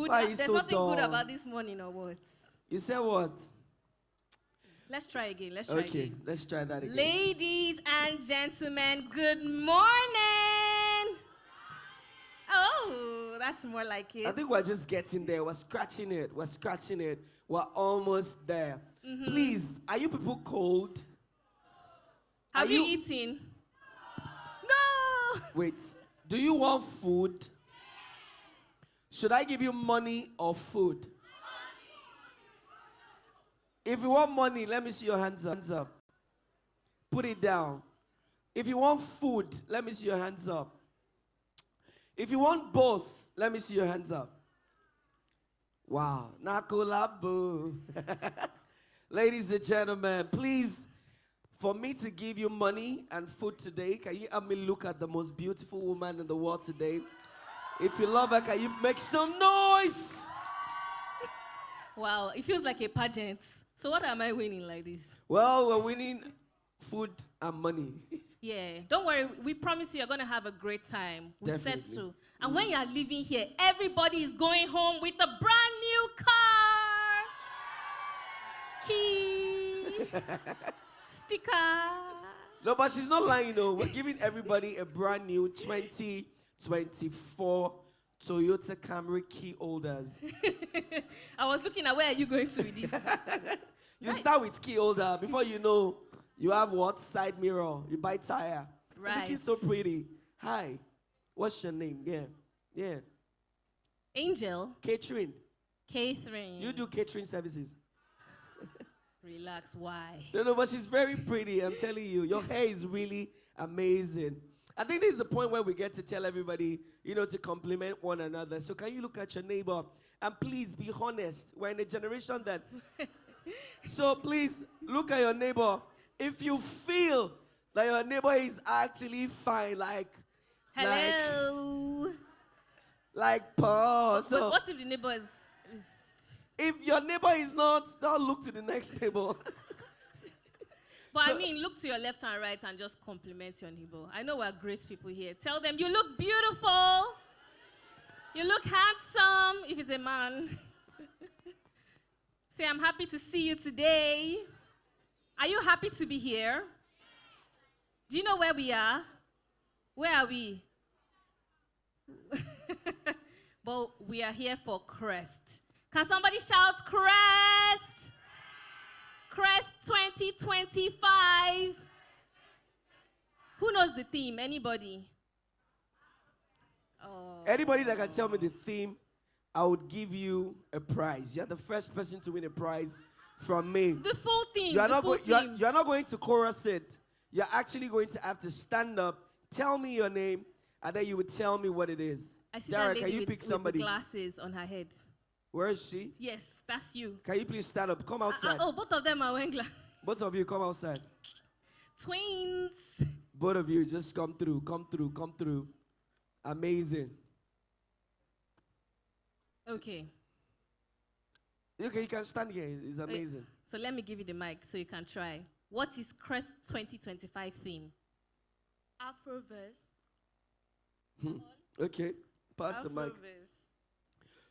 good. Why are you There's so nothing good dumb? about this morning or what? You said what? Let's try again. Let's try Okay, again. let's try that again. Ladies and gentlemen, good morning. Oh, that's more like it. I think we're just getting there. We're scratching it. We're scratching it. We're almost there. Please, are you people cold? Have are you you- eaten? No. Wait, do you want food? Should I give you money or food? If you want money, let me see your hands up. Hands up. Put it down. If you want food, let me see your hands up. If you want both, let me see your hands up. Wow. Nakulabu. Ladies and gentlemen, please, for me to give you money and food today, can you help me look at the most beautiful woman in the world today? If you love her, can you make some noise? Wow, it feels like a pageant. So what am I winning like this? Well, we're winning food and money. Yeah, don't worry. We promise you're going to have a great time. We said Definitely. so. And when you're leaving here, everybody is going home with a brand new car. Key. Sticker. No, but she's not lying, though. We're giving everybody a brand new 2024 Toyota Camry key holders. I was looking at where are you going to with this? You start with key holder. Before you know, you have what? Side mirror. You buy tire. Right. Looking so pretty. Hi. What's your name? Yeah. Yeah. Angel. Catering. Catherine. You do catering services. Relax, why? No, but she's very pretty. I'm telling you. Your hair is really amazing. I think this is the point where we get to tell everybody, to compliment one another. So can you look at your neighbor and please be honest. We're in a generation that... So please, look at your neighbor. If you feel that your neighbor is actually fine, Hello. like Paul. But So what if the neighbor is... if your neighbor is not, don't look to the next neighbor. But I mean, look to your left and right and just compliment your neighbor. I know we're great people here. Tell them, you look beautiful. You look handsome, if it's a man. Say, I'm happy to see you today. Are you happy to be here? Do you know where we are? Where are we? Well, we are here for CREST. Can somebody shout CREST? CREST 2025. Who knows the theme? Anybody? Oh. Anybody that can tell me the theme, I would give you a prize. You're the first person to win a prize from me. The full theme. You are, the not full theme. you are not going to chorus it. You're actually going to have to stand up, tell me your name, and then you would tell me what it is. I see Dara, that can lady you with, pick with somebody? the glasses on her head. Where is she? Yes, that's you. Can you please stand up? Come outside. Oh, both of them are wearing glasses. Both of you, come outside. Twins. Both of you, just come through, come through, come through. Amazing. Okay. Okay, you can stand here. It's amazing. So let me give you the mic so you can try. What is CREST 2025 theme? Afroverse. Okay, pass the mic. Afroverse.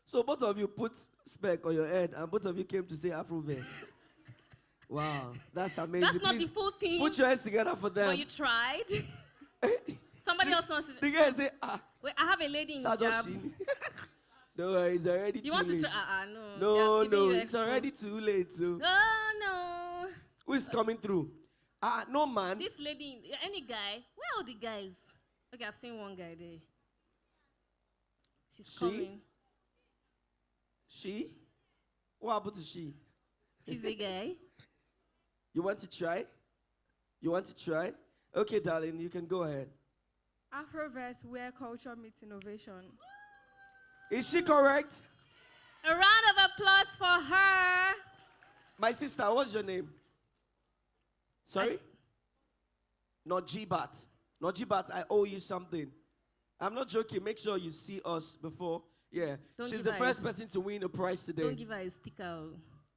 So both of you put spec on your head, and both of you came to say Afroverse. Wow, that's amazing. That's not Please the full theme. put your hands together for them. But you tried. Somebody else wants to. The guy say, Wait, I have a lady in hijab. Don't worry, it's already You too want late. to try? No. No, They are giving you it's expo. already too late. So. Oh, no. Who is coming through? No man. This lady, any guy. Where are the guys? Okay, I've seen one guy there. She's She? coming. She? What happened to she? She's a guy. You want to try? You want to try? Okay, darling, you can go ahead. Afroverse, where culture meets innovation. Is she correct? A round of applause for her. My sister, what's your name? Sorry? Nojibat. Nojibat, I owe you something. I'm not joking. Make sure you see us before. Yeah. Don't She's give the her first person to win a prize today. Don't give her a sticker.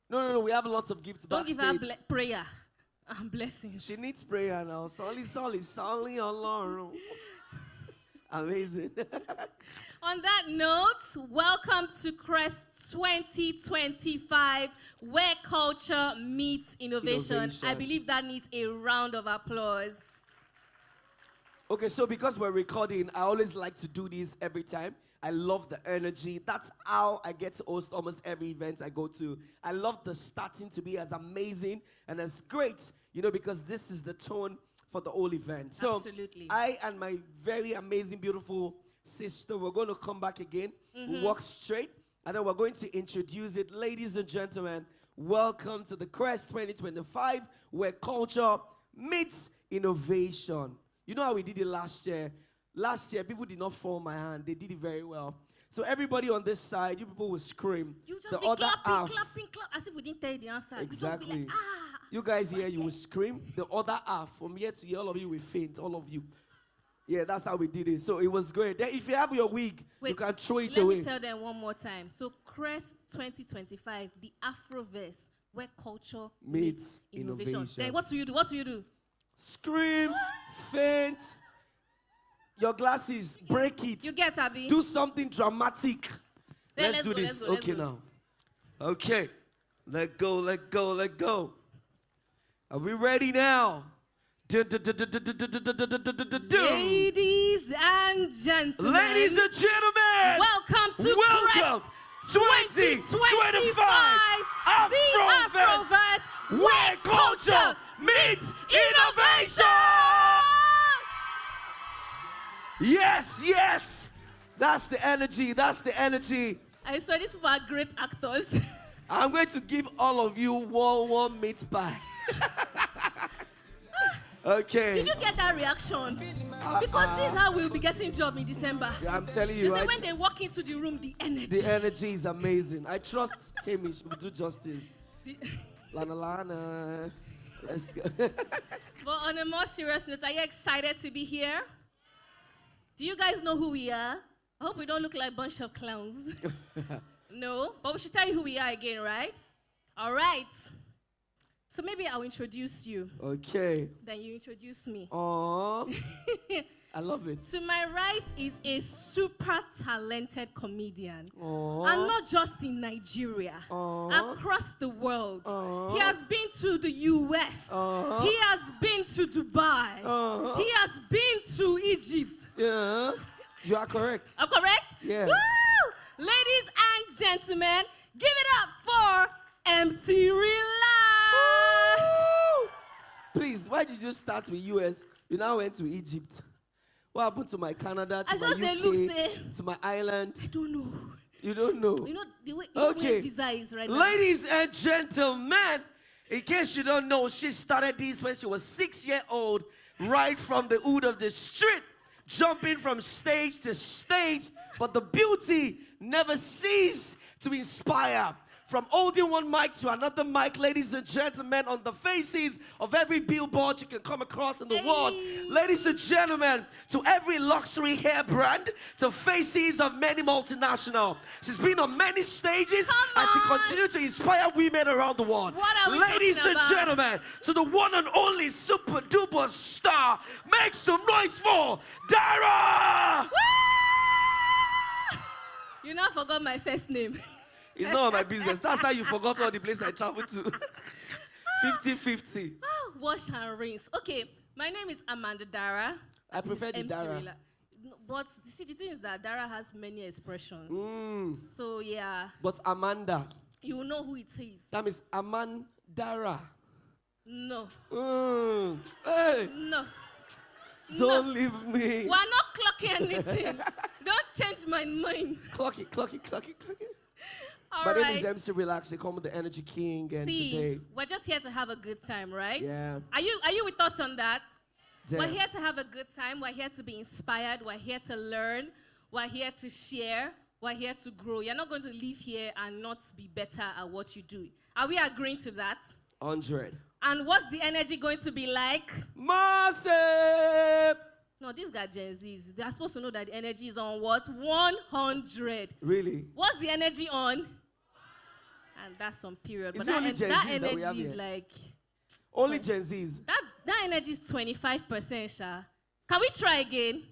No. We have lots of gifts Don't give backstage. her prayer and blessings. She needs prayer now. Solly, alone. Amazing. On that note, welcome to CREST 2025, where culture meets innovation. I believe that needs a round of applause. Okay, so because we're recording, I always like to do this every time. I love the energy. That's how I get to host almost every event I go to. I love the starting to be as amazing and as great, because this is the tone for the whole event. So Absolutely. I and my very amazing, beautiful sister, we're going to come back again. We'll walk straight, and then we're going to introduce it. Ladies and gentlemen, welcome to the CREST 2025, where culture meets innovation. You know how we did it last year? Last year, people did not fall my hand. They did it very well. So everybody on this side, you people will scream. You just the be other half, clapping, as if we didn't tell you the answer. exactly. You just be like, ah. You guys here, you will scream. The other half, from here to here, all of you will faint. All of you. Yeah, that's how we did it. So it was great. Then if you have your wig, you can throw it away. Let me tell them one more time. So CREST 2025, the Afro verse, where culture meets innovation. Then what do you do? What do you do? Scream, faint. Your glasses, break it. You get Abby. Do something dramatic. Yeah, Let's do go, this. let's go, Okay, let's go. now. Okay. Let go, let go, let go. Are we ready now? Ladies and gentlemen. Ladies and gentlemen. Welcome to Welcome. CREST 2025, the Afroverse, where culture meets innovation. Yes, yes. That's the energy. That's the energy. I saw these people are great actors. I'm going to give all of you one meat pie. Okay. Did you get that reaction? Because this is how we'll be getting job in December. Yeah, I'm telling you. You say when they walk into the room, the energy. The energy is amazing. I trust Tamish will do justice. Lana Lana. Let's go. But on a more serious note, are you excited to be here? Do you guys know who we are? I hope we don't look like a bunch of clowns. No, but we should tell you who we are again, right? All right. So maybe I'll introduce you. Okay. Then you introduce me. Aww. I love it. To my right is a super talented comedian. Aww. And not just in Nigeria. Aww. Across the world. Aww. He has been to the US. Aww. He has been to Dubai. Aww. He has been to Egypt. Yeah. You are correct. I'm correct? Yeah. Woo! Ladies and gentlemen, give it up for MC Relax. Woo! Please, why did you start with US? You now went to Egypt. What happened to my Canada, to my UK, to my island? I don't know. You don't know? You know the way Okay. visa is right now. Ladies and gentlemen, in case you don't know, she started this when she was 6 years old, right from the hood of the street, jumping from stage to stage. But the beauty never ceased to inspire. From holding one mic to another mic, ladies and gentlemen, on the faces of every billboard you can come across in the world. Ladies and gentlemen, to every luxury hair brand, to faces of many multinational. She's been on many stages and she continues to inspire women around the world. What are we Ladies talking and about? gentlemen, to the one and only super duper star, make some noise for Dara! You now forgot my first name. It's not my business. That's how you forgot all the places I traveled to. 50-50. Wash and rinse. Okay, my name is Amanda Dara. I prefer the MC Dara. But see, the thing is that Dara has many expressions. So yeah, But Amanda, you will know who it is. that means Amandara. No, Hey, no. don't No. leave me. We're not clocking anything. Don't change my mind. Clock it, clock it, clock it, clock it. All My right. name is MC Relax. They call me the Energy King. And See, today, we're just here to have a good time, right? yeah. Are you with us on that? Damn. We're here to have a good time. We're here to be inspired. We're here to learn. We're here to share. We're here to grow. You're not going to leave here and not be better at what you do. Are we agreeing to that? 100. And what's the energy going to be like? Massive! No, these guys Gen Zs. They're supposed to know that the energy is on what? 100. Really? What's the energy on? And that's on period. Is But it only Gen that Zs that we have energy is here? like... Only Gen Zs. That energy is 25%, Sha. Can we try again?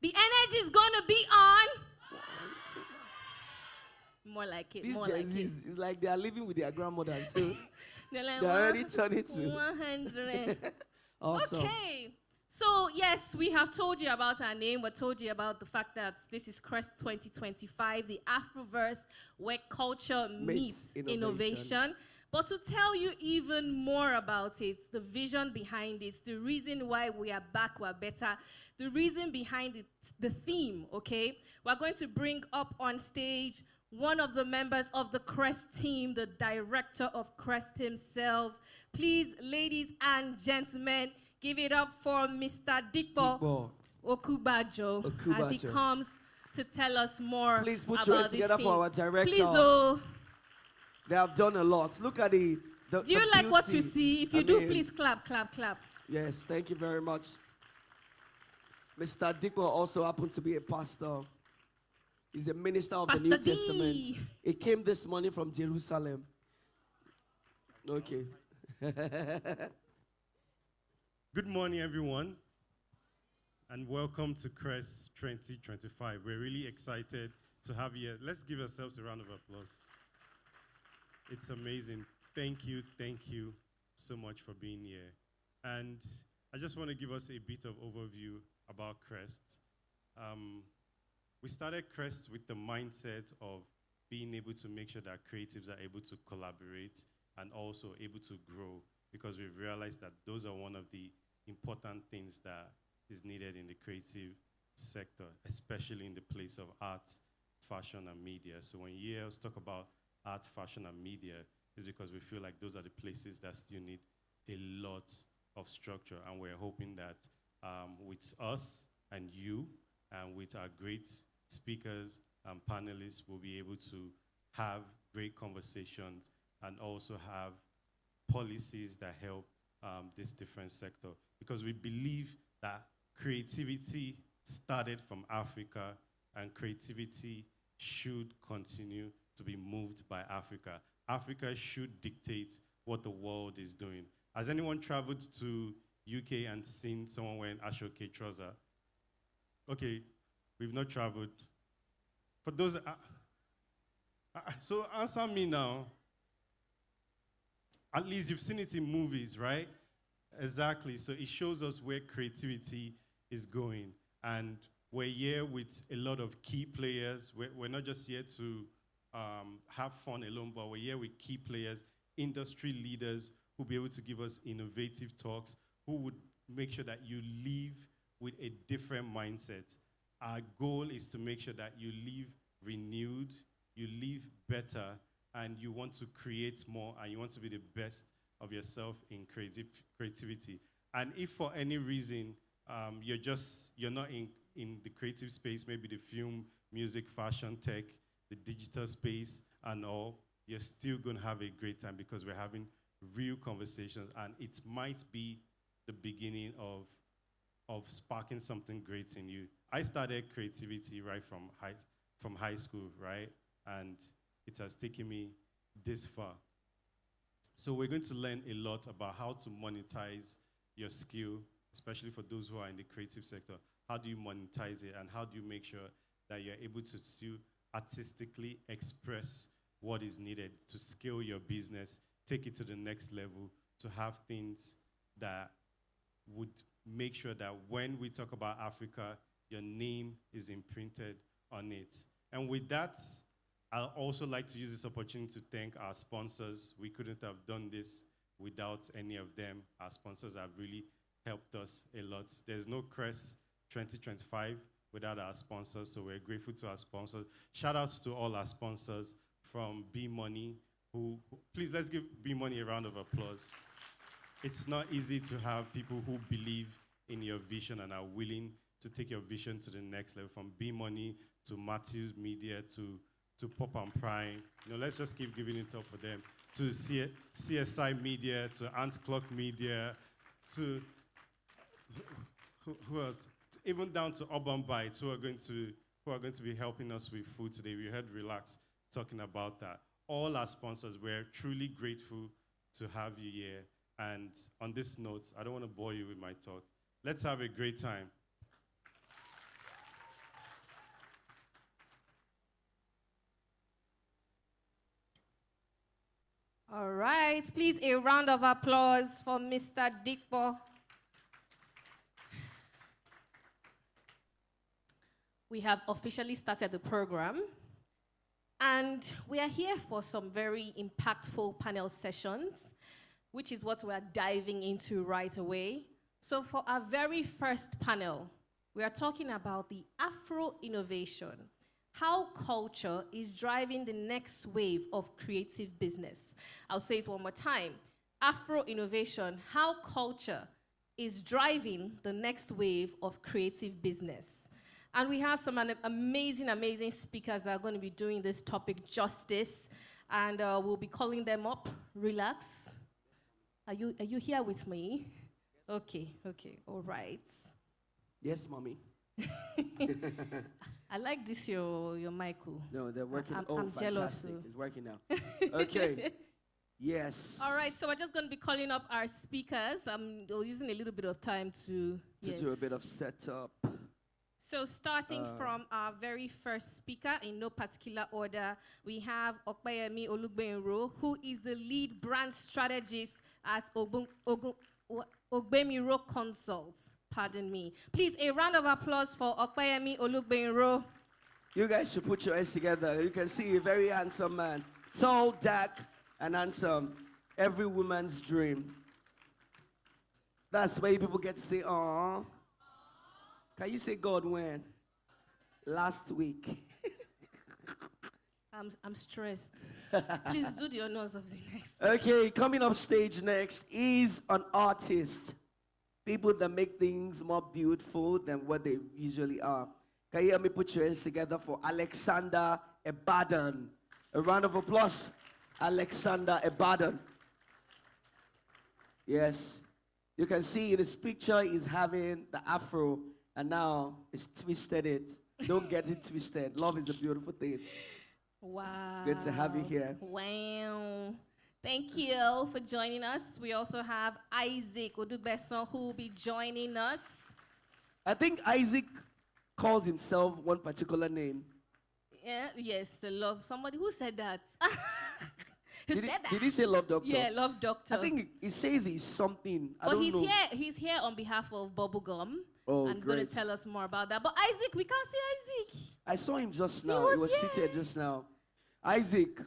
The energy is going to be on. More like it. These more Gen like Zs, it. it's like they are living with their grandmothers. So They're like, they're already turning to. 100. Awesome. Okay. So, yes, we have told you about our name. We told you about the fact that this is CREST 2025, the Afroverse, where culture meets innovation. But to tell you even more about it, the vision behind it, the reason why we are back, we're better, the reason behind it, the theme, okay? We're going to bring up on stage one of the members of the CREST team, the director of CREST himself. Please, ladies and gentlemen, give it up for Mr. Dikbo Okubajo as he comes to tell us more. Please put about your hands this together thing. for our director. Please, oh. They have done a lot. Look at the Do you like beauty. what you see? If you do, please clap, clap, clap. Yes, thank you very much. Mr. Dikbo also happened to be a pastor. He's a minister of the New Testament. He came this morning from Jerusalem. Okay. Good morning, everyone, and welcome to CREST 2025. We're really excited to have you here. Let's give ourselves a round of applause. It's amazing. Thank you so much for being here. And I just want to give us a bit of overview about CREST. We started CREST with the mindset of being able to make sure that creatives are able to collaborate and also able to grow, because we've realized that those are one of the important things that is needed in the creative sector, especially in the place of art, fashion, and media. So when you hear us talk about art, fashion, and media, it's because we feel like those are the places that still need a lot of structure. And we're hoping that with us and you and with our great speakers and panelists, we'll be able to have great conversations and also have policies that help this different sector. Because we believe that creativity started from Africa, and creativity should continue to be moved by Africa. Africa should dictate what the world is doing. Has anyone traveled to UK and seen someone wearing Ashoke trouser? Okay, we've not traveled. For those, so answer me now. At least you've seen it in movies, right? Exactly. So it shows us where creativity is going. And we're here with a lot of key players. We're not just here to have fun alone, but we're here with key players, industry leaders who'll be able to give us innovative talks, who would make sure that you leave with a different mindset. Our goal is to make sure that you leave renewed, you leave better, and you want to create more, and you want to be the best of yourself in creativity. And if for any reason you're not in the creative space, maybe the film, music, fashion, tech, the digital space, and all, you're still going to have a great time, because we're having real conversations, and it might be the beginning of sparking something great in you. I started creativity right from high school, right? And it has taken me this far. So we're going to learn a lot about how to monetize your skill, especially for those who are in the creative sector. How do you monetize it, and how do you make sure that you're able to still artistically express what is needed to scale your business, take it to the next level, to have things that would make sure that when we talk about Africa, your name is imprinted on it. And with that, I'd also like to use this opportunity to thank our sponsors. We couldn't have done this without any of them. Our sponsors have really helped us a lot. There's no CREST 2025 without our sponsors, so we're grateful to our sponsors. Shout outs to all our sponsors from B Money, please let's give B Money a round of applause. It's not easy to have people who believe in your vision and are willing to take your vision to the next level, from B Money to Matthews Media to Pop and Prime. Let's just keep giving it up for them. To CSI Media, to Ant Clock Media, to who else? Even down to Urban Bites, who are going to be helping us with food today. We heard Relax talking about that. All our sponsors, we're truly grateful to have you here. And on this note, I don't want to bore you with my talk. Let's have a great time. All right, please a round of applause for Mr. Dikpo. We have officially started the program, and we are here for some very impactful panel sessions, which is what we are diving into right away. So for our very first panel, we are talking about the Afro innovation, how culture is driving the next wave of creative business. I'll say it one more time. Afro innovation, how culture is driving the next wave of creative business. And we have some amazing, amazing speakers that are going to be doing this topic justice. And we'll be calling them up. Relax. Are you here with me? Okay, all right. Yes, mommy. I like this, your Michael. No, they're working. I'm jealous. Fantastic. It's working now. Okay. Yes. All right, so we're just going to be calling up our speakers. I'm using a little bit of time to do a bit of setup. So starting from our very first speaker, in no particular order, we have Okpeyemi Olugbenro, who is the lead brand strategist at Ogbemiro Consults. Pardon me. Please, a round of applause for Okpeyemi Olugbenro. You guys should put your heads together. You can see a very handsome man. Tall, dark, and handsome. Every woman's dream. That's why people get to say, "Aww." Can you say God when? Last week. I'm stressed. Please do the honors of the next. Okay, coming up stage next is an artist. People that make things more beautiful than what they usually are. Can you help me put your hands together for Alexander Ibadan? A round of applause, Alexander Ibadan. Yes. You can see in this picture he's having the afro. And now it's twisted it. Don't get it twisted. Love is a beautiful thing. Wow. Good to have you here. Wow. Thank you for joining us. We also have Isaac Odugbeson, who will be joining us. I think Isaac calls himself one particular name. Yeah, yes, the love. Somebody who said that. Who Did said that? Did he say love doctor? Yeah, love doctor. I think he says he's something. I But don't know. he's here on behalf of Bubblegum. Oh, and he's going to great. tell us more about that. But Isaac, we can't see Isaac. I saw him just now. was He was here. seated just now. Isaac,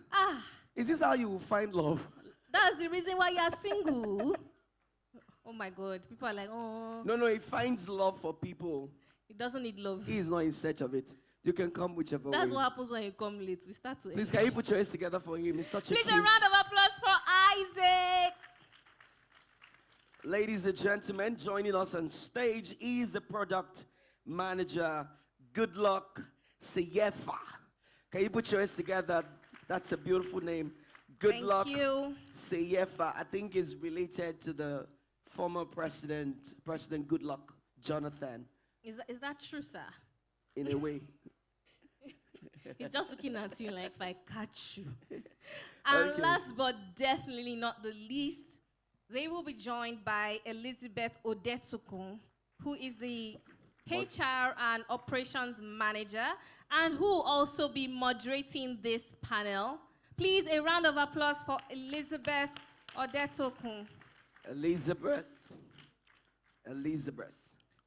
is this how you will find love? That's the reason why you're single. Oh my God. People are like, oh. No, he finds love for people. He doesn't need love. He is not in search of it. You can come whichever That's way. what happens when you come late. We start to. Please, can you put your hands together for him? He's such a Please, cute. a round of applause for Isaac. Ladies and gentlemen, joining us on stage is the product manager, Good Luck Seyefa. Can you put your hands together? That's a beautiful name. Good Luck Thank you. Seyefa. I think is related to the former President Good Luck Jonathan, Is that true, sir? in a way. He's just looking at you like, if I catch you. And Okay. last but definitely not the least, they will be joined by Elizabeth Odetsukun, who is the HR and Operations Manager, and who will also be moderating this panel. Please, a round of applause for Elizabeth Odetsukun. Elizabeth.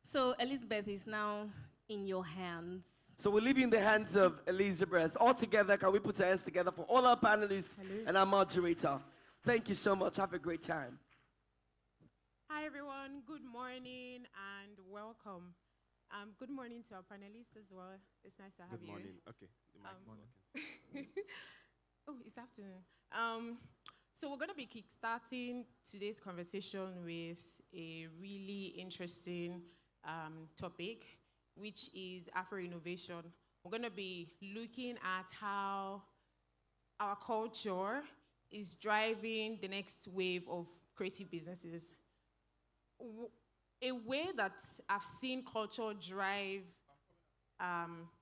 So Elizabeth is now in your hands. So we'll leave you in the hands of Elizabeth. All together, can we put our hands together for all our panelists and our moderator? Thank you so much. Have a great time. Hi, everyone. Good morning and welcome. Good morning to our panelists as well. It's nice to have you. Good morning. Okay, the mic is working. Oh, it's afternoon. So we're going to be kickstarting today's conversation with a really interesting topic, which is Afro innovation. We're going to be looking at how our culture is driving the next wave of creative businesses. A way that I've seen culture drive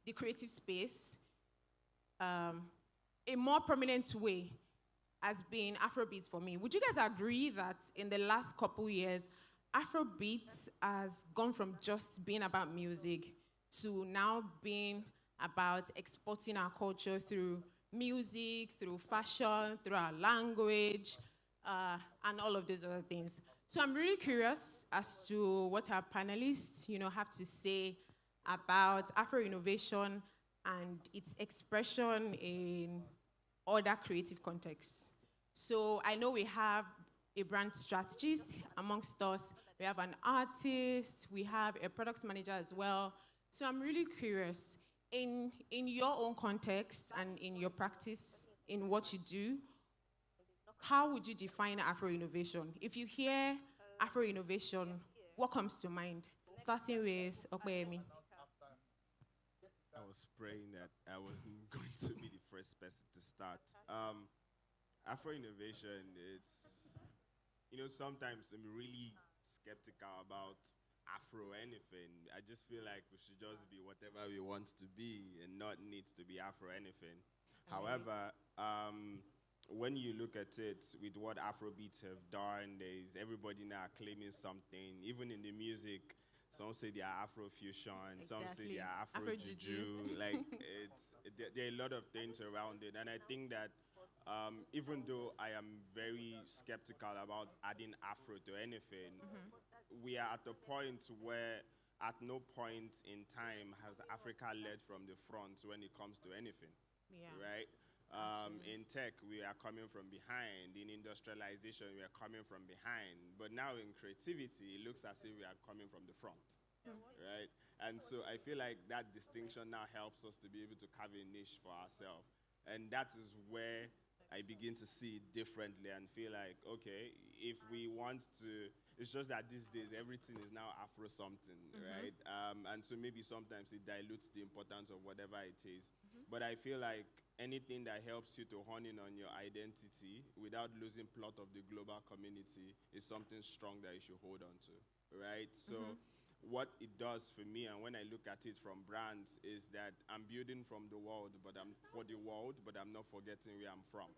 the creative space, a more prominent way has been Afrobeats for me. Would you guys agree that in the last couple years, Afrobeats has gone from just being about music to now being about exporting our culture through music, through fashion, through our language, and all of those other things. So I'm really curious as to what our panelists, have to say about Afro innovation and its expression in other creative contexts. So I know we have a brand strategist amongst us. We have an artist. We have a product manager as well. So I'm really curious, in your own context and in your practice, in what you do, how would you define Afro innovation? If you hear Afro innovation, what comes to mind? Starting with Okwemi. I was praying that I wasn't going to be the first person to start. Afro innovation, sometimes I'm really skeptical about Afro anything. I just feel like we should just be whatever we want to be and not needs to be Afro anything. However, when you look at it with what Afrobeats have done, there's everybody now claiming something. Even in the music, some say they are Afrofusion, some say they are Afro Juju. Like there are a lot of things around it, and I think that even though I am very skeptical about adding Afro to anything, we are at a point where at no point in time has Africa led from the front when it comes to anything, right? In tech, we are coming from behind. In industrialization, we are coming from behind. But now in creativity, it looks as if we are coming from the front, right? And so I feel like that distinction now helps us to be able to carve a niche for ourselves. And that is where I begin to see it differently and feel like, okay, if we want to, it's just that these days everything is now Afro something, right? And so maybe sometimes it dilutes the importance of whatever it is. But I feel like anything that helps you to hone in on your identity without losing plot of the global community is something strong that you should hold on to, right? So what it does for me, and when I look at it from brands, is that I'm building from the world, but I'm for the world, but I'm not forgetting where I'm from,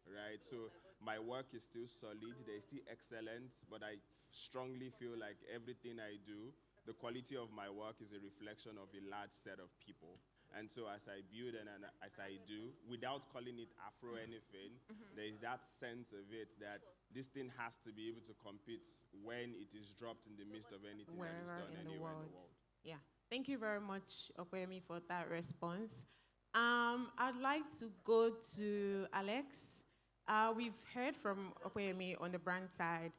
right? So my work is still solid, there's still excellence, but I strongly feel like everything I do, the quality of my work is a reflection of a large set of people. And so as I build and as I do, without calling it Afro anything, there is that sense of it that this thing has to be able to compete when it is dropped in the midst of anything that is done anywhere in the world. Yeah. Thank you very much, Okwemi, for that response. I'd like to go to Alex. We've heard from Okwemi on the brand side.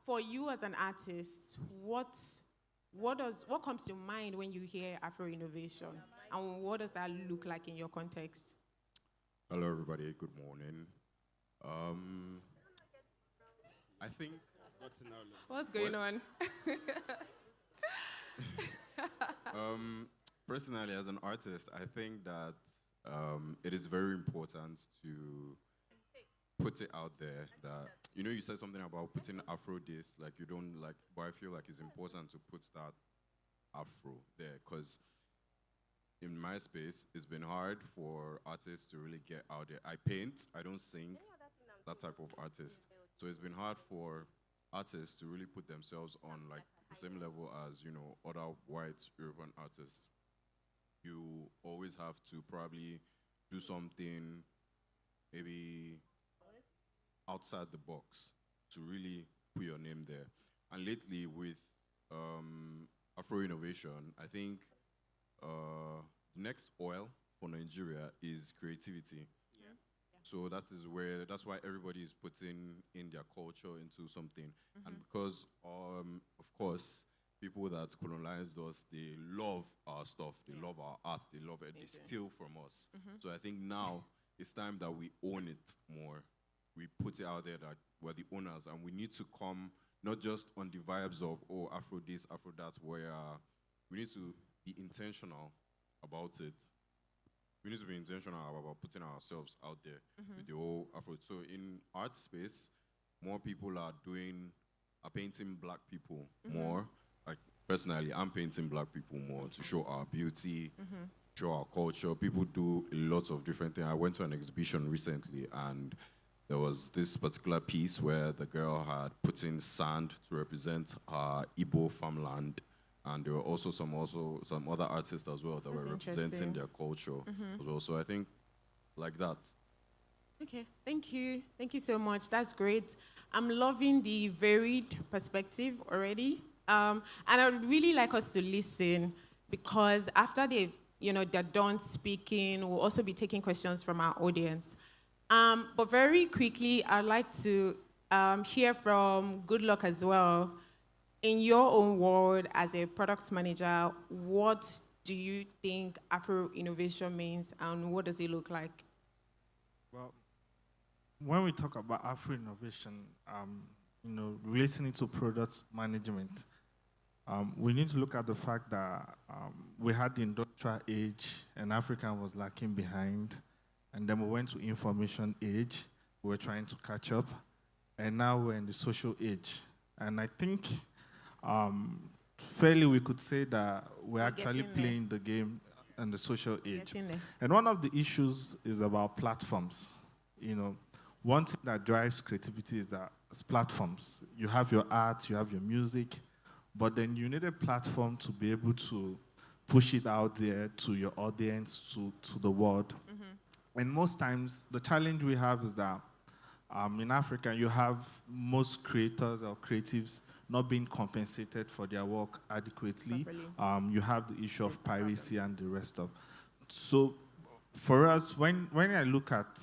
For you as an artist, what comes to mind when you hear Afro innovation, and what does that look like in your context? Hello, everybody. Good morning. I think. What's going on? Personally, as an artist, I think that it is very important to put it out there that, you said something about putting Afro this, like you don't like, but I feel like it's important to put that Afro there, because in my space, it's been hard for artists to really get out there. I paint, I don't sing, that type of artist. So it's been hard for artists to really put themselves on like the same level as, other white European artists. You always have to probably do something maybe outside the box to really put your name there. And lately with Afro innovation, I think the next oil for Nigeria is creativity. So that's why everybody is putting in their culture into something. And because, of course, people that colonized us, they love our stuff, they love our art, they love it, they steal from us. So I think now it's time that we own it more. We put it out there that we're the owners, and we need to come not just on the vibes of, oh, Afro this, Afro that, where we need to be intentional about it. We need to be intentional about putting ourselves out there with the whole Afro. So in art space, more people are painting black people more. Like personally, I'm painting black people more to show our beauty, show our culture. People do a lot of different things. I went to an exhibition recently, and there was this particular piece where the girl had put in sand to represent her Igbo farmland. And there were also some other artists as well that were representing their culture as well. So I think like that. Okay, thank you. Thank you so much. That's great. I'm loving the varied perspective already. And I would really like us to listen because after they're done speaking, we'll also be taking questions from our audience. But very quickly, I'd like to hear from Good Luck as well. In your own word as a product manager, what do you think Afro innovation means and what does it look like? Well, when we talk about Afro innovation, relating it to product management, we need to look at the fact that we had the industrial age and Africa was lacking behind. And then we went to information age. We were trying to catch up. And now we're in the social age. And I think fairly we could say that we're actually playing the game in the social age. And one of the issues is about platforms. One thing that drives creativity is that it's platforms. You have your art, you have your music, but then you need a platform to be able to push it out there to your audience, to the world. Mm-hmm. And most times, the challenge we have is that in Africa, you have most creators or creatives not being compensated for their work adequately. You have the issue of piracy and the rest of. So for us, when I look at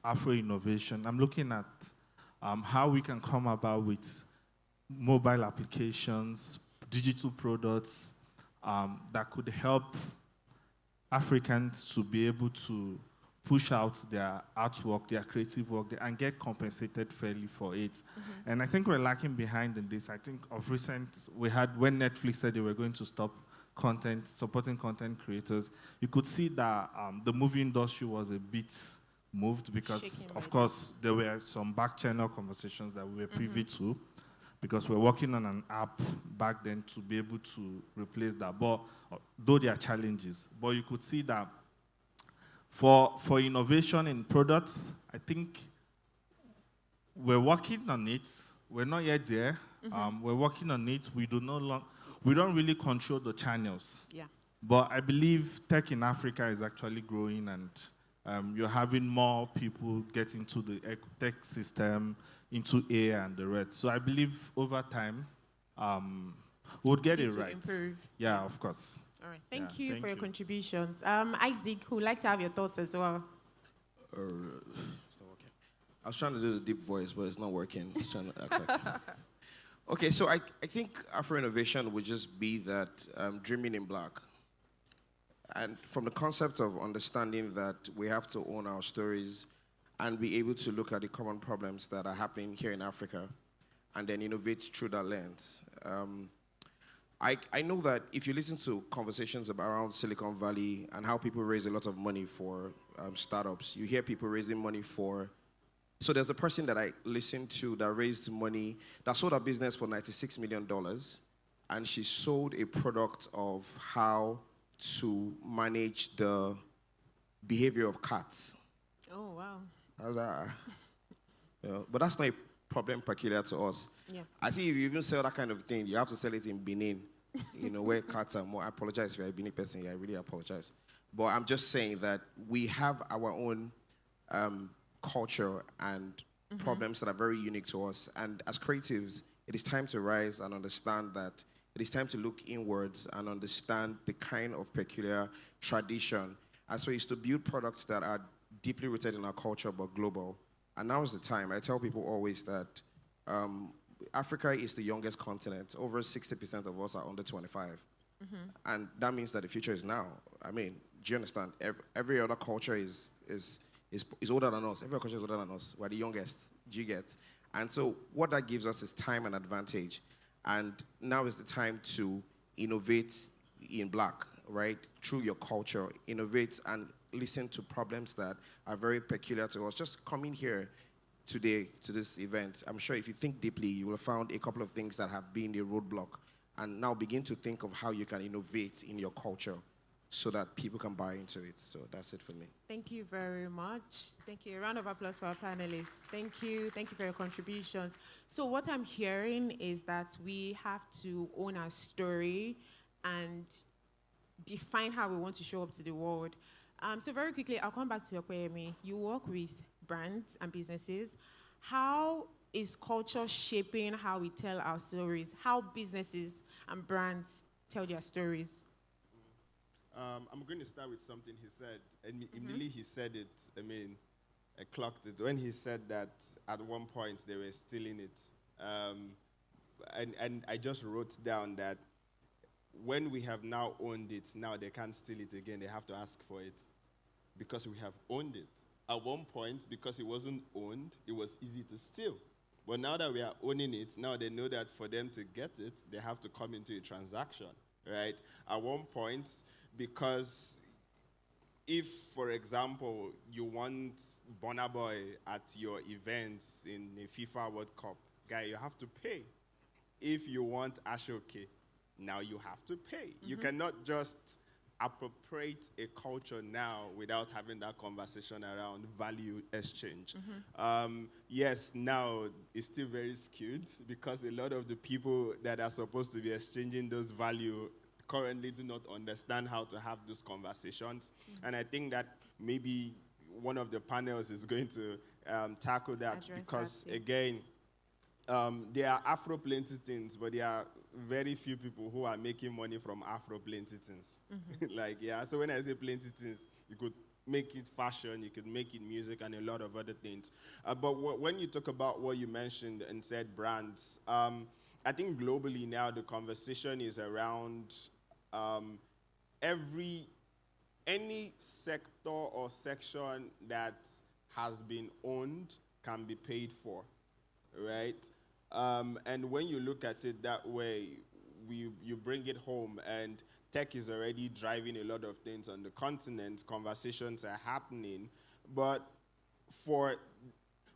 Afro innovation, I'm looking at how we can come about with mobile applications, digital products that could help Africans to be able to push out their artwork, their creative work, and get compensated fairly for it. Mm-hmm. And I think we're lacking behind in this. I think of recent, we had, when Netflix said they were going to stop supporting content creators, you could see that the movie industry was a bit moved because, of course, there were some back channel conversations that we were privy to because we're working on an app back then to be able to replace that. But though there are challenges, but you could see that for innovation in products, I think we're working on it. We're not yet there. Mm-hmm. We're working on it. We don't really control the channels. Yeah. But I believe tech in Africa is actually growing, and you're having more people get into the tech system, into AI and the rest. So I believe over time, we'll get it right. Improve. Yeah, of course. All right. Thank you for your contributions. Isaac, who would like to have your thoughts as well? It's not working. I was trying to do the deep voice, but it's not working. It's trying to act like. Okay, so I think Afro innovation would just be that dreaming in black. And from the concept of understanding that we have to own our stories and be able to look at the common problems that are happening here in Africa and then innovate through that lens. I know that if you listen to conversations around Silicon Valley and how people raise a lot of money for startups, you hear people raising money for. So there's a person that I listened to that raised money, that sold a business for $96 million, and she sold a product of how to manage the behavior of cats. Oh, wow. I was like, but that's not a problem peculiar to us. Yeah. I think if you even sell that kind of thing, you have to sell it in Benin, where cats are more. I apologize if you're a Benin person. Yeah, I really apologize. But I'm just saying that we have our own culture and problems that are very unique to us. And as creatives, it is time to rise and understand that it is time to look inwards and understand the kind of peculiar tradition. And so it's to build products that are deeply rooted in our culture but global. And now is the time. I tell people always that Africa is the youngest continent. Over 60% of us are under 25. And that means that the future is now. I mean, do you understand? Every other culture is older than us. Every culture is older than us. We're the youngest. Do you get? And so what that gives us is time and advantage. And now is the time to innovate in black, right? Through your culture. Innovate and listen to problems that are very peculiar to us. Just coming here today to this event, I'm sure if you think deeply, you will have found a couple of things that have been a roadblock. And now begin to think of how you can innovate in your culture so that people can buy into it. So that's it for me. Thank you very much. Thank you. A round of applause for our panelists. Thank you. Thank you for your contributions. So what I'm hearing is that we have to own our story and define how we want to show up to the world. So very quickly, I'll come back to your Okoyemi. You work with brands and businesses. How is culture shaping how we tell our stories? How businesses and brands tell their stories? I'm going to start with something he said. And immediately he said it, I clocked it. When he said that at one point they were stealing it. And I just wrote down that when we have now owned it, now they can't steal it again. They have to ask for it because we have owned it. At one point, because it wasn't owned, it was easy to steal. But now that we are owning it, now they know that for them to get it, they have to come into a transaction, right? At one point, because if, for example, you want Burna Boy at your events in the FIFA World Cup, guy, you have to pay. If you want Ashoke, now you have to pay. You cannot just appropriate a culture now without having that conversation around value exchange. Yes, now it's still very skewed because a lot of the people that are supposed to be exchanging those value currently do not understand how to have those conversations. And I think that maybe one of the panels is going to tackle that because, again, there are Afro plenty things, but there are very few people who are making money from Afro plenty things. So when I say plenty things, you could make it fashion, you could make it music, and a lot of other things. But when you talk about what you mentioned and said brands, I think globally now the conversation is around any sector or section that has been owned can be paid for, right? And when you look at it that way, you bring it home, and tech is already driving a lot of things on the continent. Conversations are happening. But for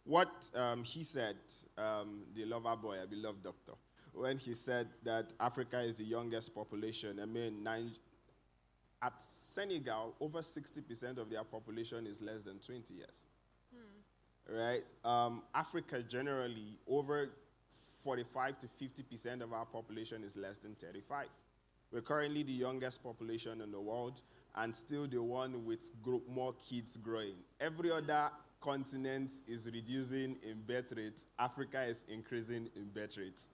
what he said, the lover boy, I beloved doctor, when he said that Africa is the youngest population, at Senegal, over 60% of their population is less than 20 years. Right? Africa generally, over 45 to 50% of our population is less than 35. We're currently the youngest population in the world and still the one with more kids growing. Every other continent is reducing in birth rates. Africa is increasing in birth rates.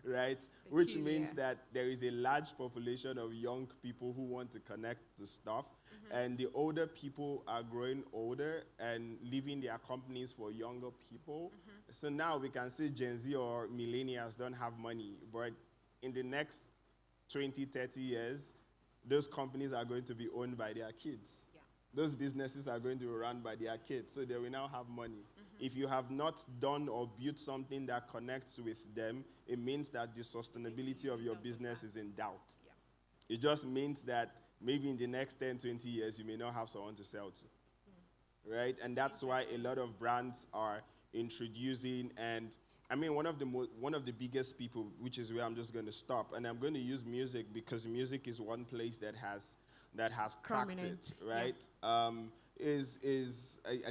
Right? Which means that there is a large population of young people who want to connect to stuff. And the older people are growing older and leaving their companies for younger people. So now we can say Gen Z or millennials don't have money, but in the next 20, 30 years, those companies are going to be owned by their kids. Those businesses are going to be run by their kids, so they will now have money. If you have not done or built something that connects with them, it means that the sustainability of your business is in doubt. It just means that maybe in the next 10, 20 years, you may not have someone to sell to, right? And that's why a lot of brands are introducing, and I mean, one of the biggest people, which is where I'm just going to stop, and I'm going to use music because music is one place that has cracked it, right? I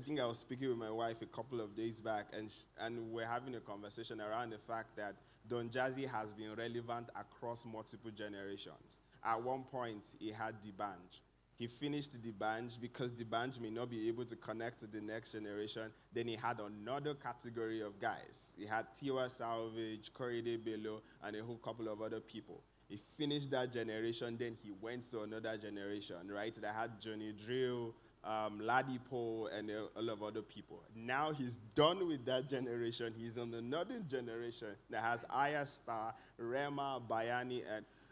think I was speaking with my wife a couple of days back, and we're having a conversation around the fact that Don Jazzy has been relevant across multiple generations. At one point, he had D'banj. He finished D'banj because D'banj may not be able to connect to the next generation. Then he had another category of guys. He had Tiwa Savage, Korede Bello, and a whole couple of other people. He finished that generation, then he went to another generation, right? That had Johnny Drill, Ladipo, and all of other people. Now he's done with that generation. He's on another generation that has Aya Star, Rema, Bayani,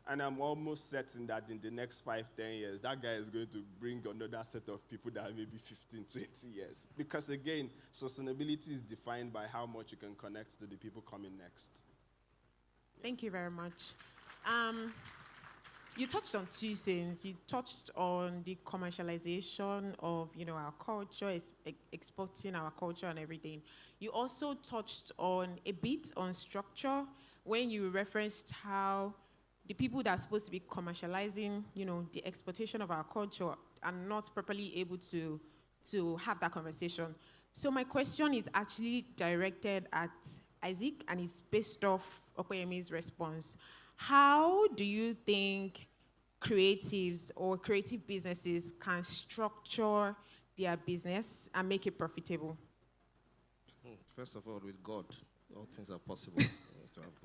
and I'm almost certain that in the next 5, 10 years, that guy is going to bring another set of people that are maybe 15, 20 years. Because again, sustainability is defined by how much you can connect to the people coming next. Thank you very much. You touched on two things. You touched on the commercialization of, our culture, exporting our culture and everything. You also touched on a bit on structure when you referenced how the people that are supposed to be commercializing, the exportation of our culture are not properly able to have that conversation. So my question is actually directed at Isaac, and it's based off Okoyemi's response. How do you think creatives or creative businesses can structure their business and make it profitable? First of all, with God, all things are possible. You have to have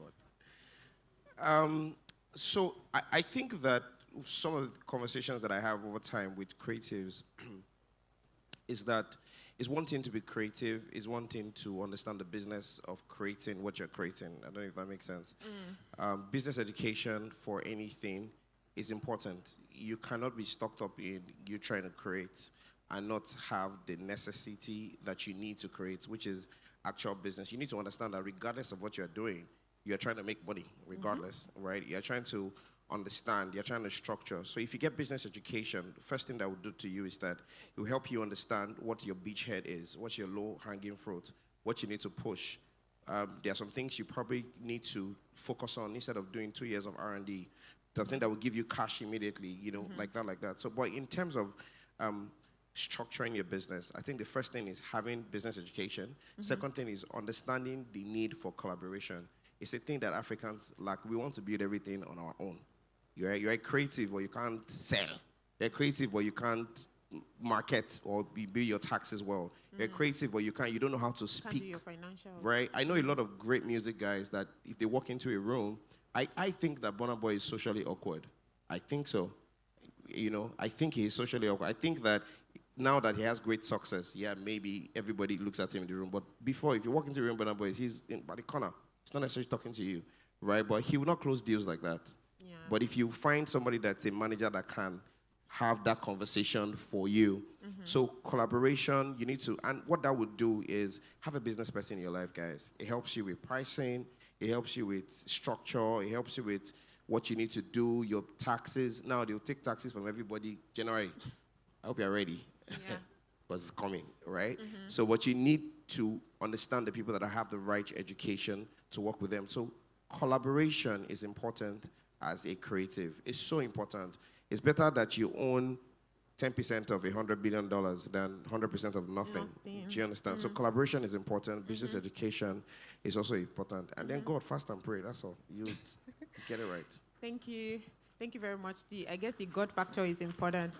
God. So I think that some of the conversations that I have over time with creatives is that it's one thing to be creative, it's one thing to understand the business of creating what you're creating. I don't know if that makes sense. Business education for anything is important. You cannot be stuck up in you trying to create and not have the necessity that you need to create, which is actual business. You need to understand that regardless of what you're doing, you're trying to make money, regardless, right? You're trying to understand, you're trying to structure. So if you get business education, the first thing that will do to you is that it will help you understand what your beachhead is, what's your low-hanging fruit, what you need to push. There are some things you probably need to focus on instead of doing 2 years of R&D. Something that will give you cash immediately, you know, like that. So, but in terms of structuring your business, I think the first thing is having business education. Second thing is understanding the need for collaboration. It's a thing that Africans lack. We want to build everything on our own. You're creative, but you can't sell. You're creative, but you can't market or build your taxes well. You're creative, but you don't know how to speak. Can't do your financial. Right? I know a lot of great music guys that if they walk into a room, I think that Burna Boy is socially awkward. I think so. You know, I think he is socially awkward. I think that now that he has great success, yeah, maybe everybody looks at him in the room. But before, if you walk into a room, Burna Boy, he's by the corner. He's not necessarily talking to you, right? But he will not close deals like that. Yeah. But if you find somebody that's a manager that can have that conversation for you, so collaboration, you need to, and what that would do is have a business person in your life, guys. It helps you with pricing. It helps you with structure. It helps you with what you need to do, your taxes. Now, they'll take taxes from everybody January. I hope you're ready. Yeah. Because it's coming, right? So what you need to understand the people that have the right education to work with them. So collaboration is important as a creative. It's so important. It's better that you own 10% of $100 billion than 100% of nothing. Do you understand? So collaboration is important. Business education is also important. And then God, fast and pray. That's all. You get it right. Thank you. Thank you very much. I guess the God factor is important.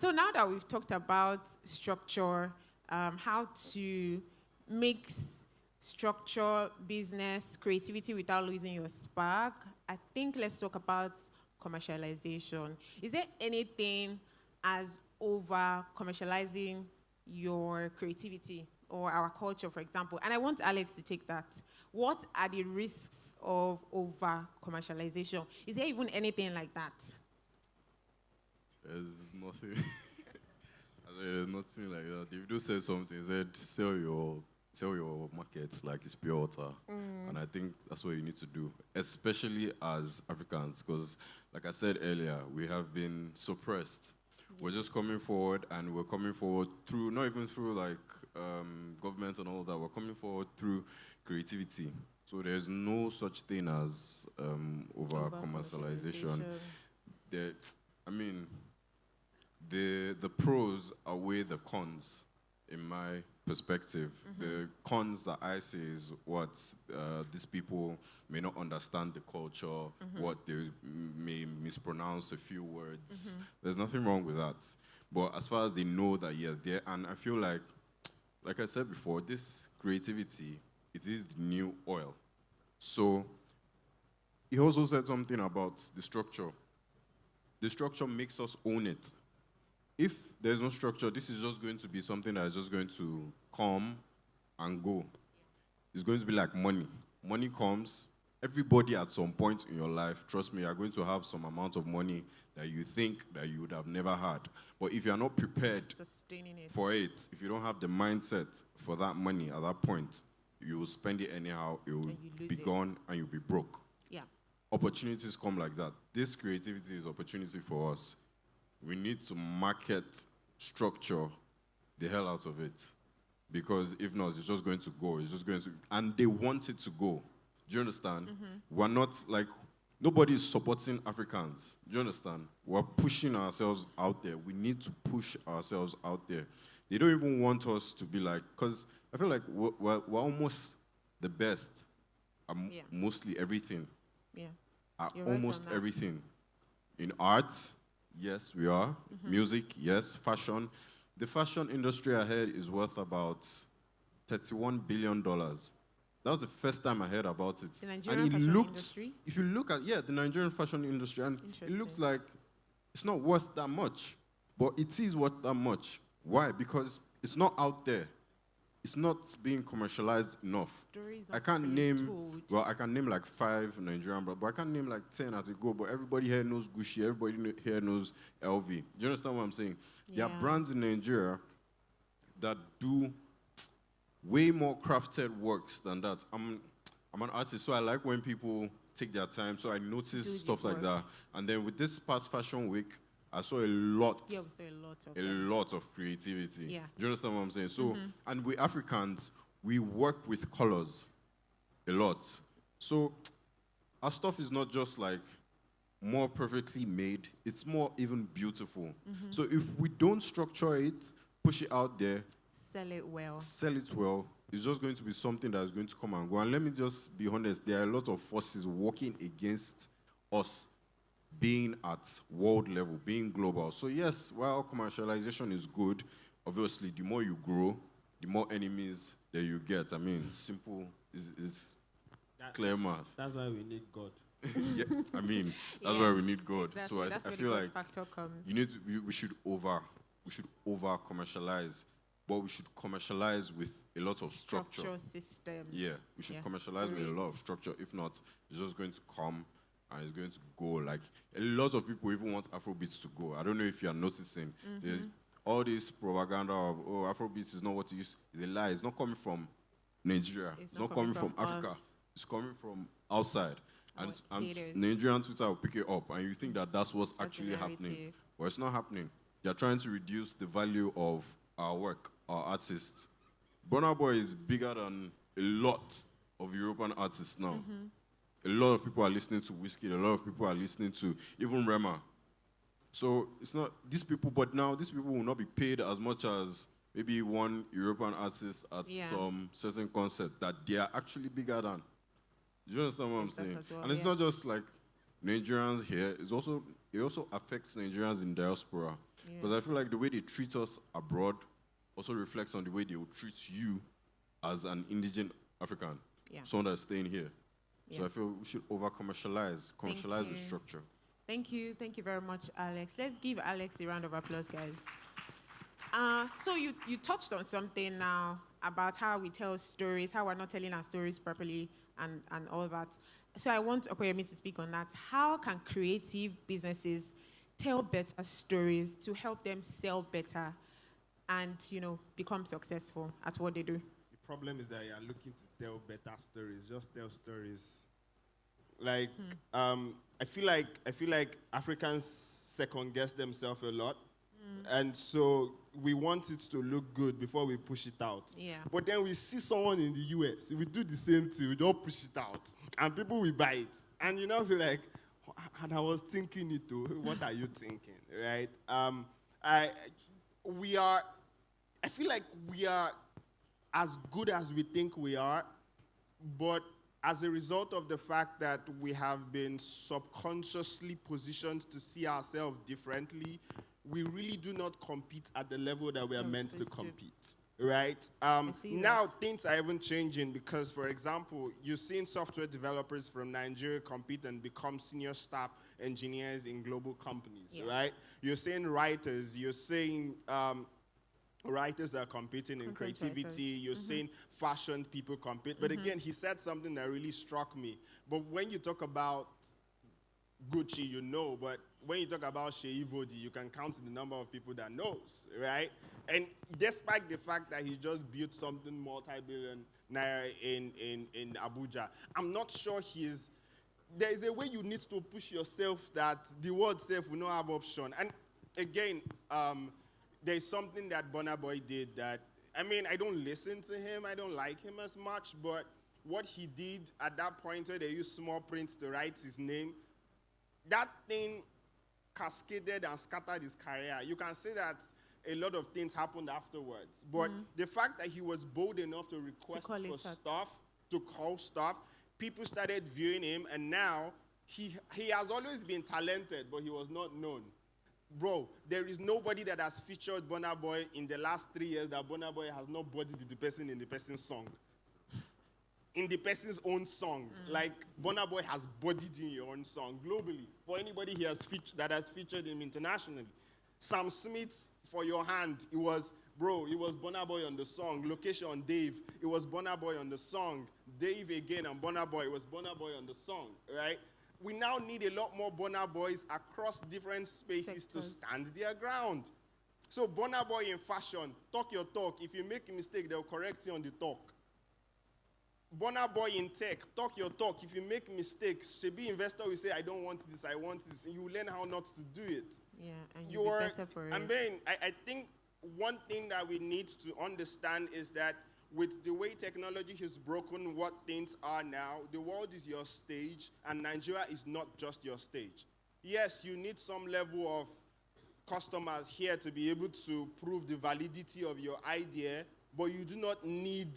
So now that we've talked about structure, how to mix structure, business, creativity without losing your spark, I think let's talk about commercialization. Is there anything as over commercializing your creativity or our culture, for example? And I want Alex to take that. What are the risks of over commercialization? Is there even anything like that? There's nothing. There's nothing like that. If you do say something, he said sell your markets like it's pure water. And I think that's what you need to do, especially as Africans, because like I said earlier, we have been suppressed. We're just coming forward, and we're coming forward through, not even through like government and all that, we're coming forward through creativity. So there's no such thing as over commercialization. The pros outweigh the cons, in my perspective. The cons that I see is what these people may not understand the culture, what they may mispronounce a few words. There's nothing wrong with that. But as far as they know that you're there, and I feel like I said before, this creativity, it is the new oil. So he also said something about the structure. The structure makes us own it. If there's no structure, this is just going to be something that is just going to come and go. It's going to be like money. Money comes. Everybody at some point in your life, trust me, are going to have some amount of money that you think that you would have never had. But if you're not prepared for it, if you don't have the mindset for that money at that point, you will spend it anyhow, it will be gone, and you'll be broke. Yeah. Opportunities come like that. This creativity is opportunity for us. We need to market, structure the hell out of it. Because if not, it's just going to go. It's just going to, and they want it to go. Do you understand? We're not like, nobody is supporting Africans. Do you understand? We're pushing ourselves out there. We need to push ourselves out there. They don't even want us to be like, because I feel like we're almost the best at mostly everything. Yeah. At almost everything. In art, yes, we are. Music, yes. Fashion. The fashion industry I heard is worth about $31 billion. That was the first time I heard about it. The Nigerian fashion industry? If you look at, the Nigerian fashion industry, and it looks like it's not worth that much, but it is worth that much. Why? Because it's not out there. It's not being commercialized enough. I can't name, I can name like 5 Nigerian brands, but I can't name like 10 as it go, but everybody here knows Gucci, everybody here knows LV. Do you understand what I'm saying? There are brands in Nigeria that do way more crafted works than that. I'm an artist, so I like when people take their time, so I notice stuff like that. And then with this past fashion week, I saw a lot of creativity. Yeah. Do you understand what I'm saying? So, and we Africans, we work with colors a lot. So our stuff is not just like more perfectly made, it's more even beautiful. So if we don't structure it, push it out there, sell it well, it's just going to be something that is going to come and go. And let me just be honest, there are a lot of forces working against us being at world level, being global. So yes, while commercialization is good, obviously the more you grow, the more enemies that you get. I mean, simple is clear math. That's why we need God. Yeah, I mean, that's why we need God. Exactly. So I feel like we should over commercialize, but we should commercialize with a lot of structure. Systems. Yeah, we should commercialize with a lot of structure. If not, it's just going to come and it's going to go. Like, a lot of people even want Afrobeats to go. I don't know if you are noticing. There's all this propaganda of, Afrobeats is not what it is. It's a lie. It's not coming from Nigeria. It's not coming from Africa. It's coming from outside. And Nigerian Twitter will pick it up. And you think that that's what's actually happening. But it's not happening. They're trying to reduce the value of our work, our artists. Burna Boy is bigger than a lot of European artists now. A lot of people are listening to Wizkid, a lot of people are listening to even Rema. So it's not these people, but now these people will not be paid as much as maybe one European artist at some certain concert that they are actually bigger than. Do you understand what I'm saying? And it's not just like Nigerians here, it also affects Nigerians in diaspora. Because I feel like the way they treat us abroad also reflects on the way they will treat you as an indigent African, someone that's staying here. So I feel we should over-commercialize with structure. Thank you very much, Alex. Let's give Alex a round of applause, guys. So you touched on something now about how we tell stories, how we're not telling our stories properly, and all that. So I want Okoyemi to speak on that. How can creative businesses tell better stories to help them sell better and, become successful at what they do? The problem is that you are looking to tell better stories. Just tell stories. Like, I feel like Africans second guess themselves a lot, and so we want it to look good before we push it out. Yeah. But then we see someone in the US, we do the same thing. We don't push it out, and people will buy it, and feel like, and I was thinking it too. What are you thinking, right? I feel like we are as good as we think we are, but as a result of the fact that we have been subconsciously positioned to see ourselves differently, we really do not compete at the level that we are meant to compete, right? Now things are even changing because, for example, you're seeing software developers from Nigeria compete and become senior staff engineers in global companies, right? You're seeing writers, you're seeing writers are competing in creativity. You're seeing fashion people compete. But again, he said something that really struck me. But when you talk about Gucci, but when you talk about Sheyi Vodi, you can count the number of people that knows, right? And despite the fact that he just built something multi-billion naira in Abuja, I'm not sure there is a way you need to push yourself that the world self will not have option. And again, there's something that Burna Boy did that, I don't listen to him, I don't like him as much, but what he did at that point where they used small prints to write his name, that thing cascaded and scattered his career. You can say that a lot of things happened afterwards, but the fact that he was bold enough to request for stuff, to call stuff, people started viewing him, and now he has always been talented, but he was not known. Bro, there is nobody that has featured Burna Boy in the last 3 years that Burna Boy has not bodied the person in the person's song. In the person's own song. Like, Burna Boy has bodied in your own song globally. For anybody that has featured him internationally. Sam Smith, For Your Hand, it was Burna Boy on the song. Location, Dave, it was Burna Boy on the song. Dave again and Burna Boy, it was Burna Boy on the song, right? We now need a lot more Burna Boys across different spaces to stand their ground. So Burna Boy in fashion, talk your talk. If you make a mistake, they'll correct you on the talk. Burna Boy in tech, talk your talk. If you make mistakes, Shebi investor will say, I don't want this, I want this. And you learn how not to do it. Yeah, and you'll be better for it. I mean, I think one thing that we need to understand is that with the way technology has broken what things are now, the world is your stage, and Nigeria is not just your stage. Yes, you need some level of customers here to be able to prove the validity of your idea, but you do not need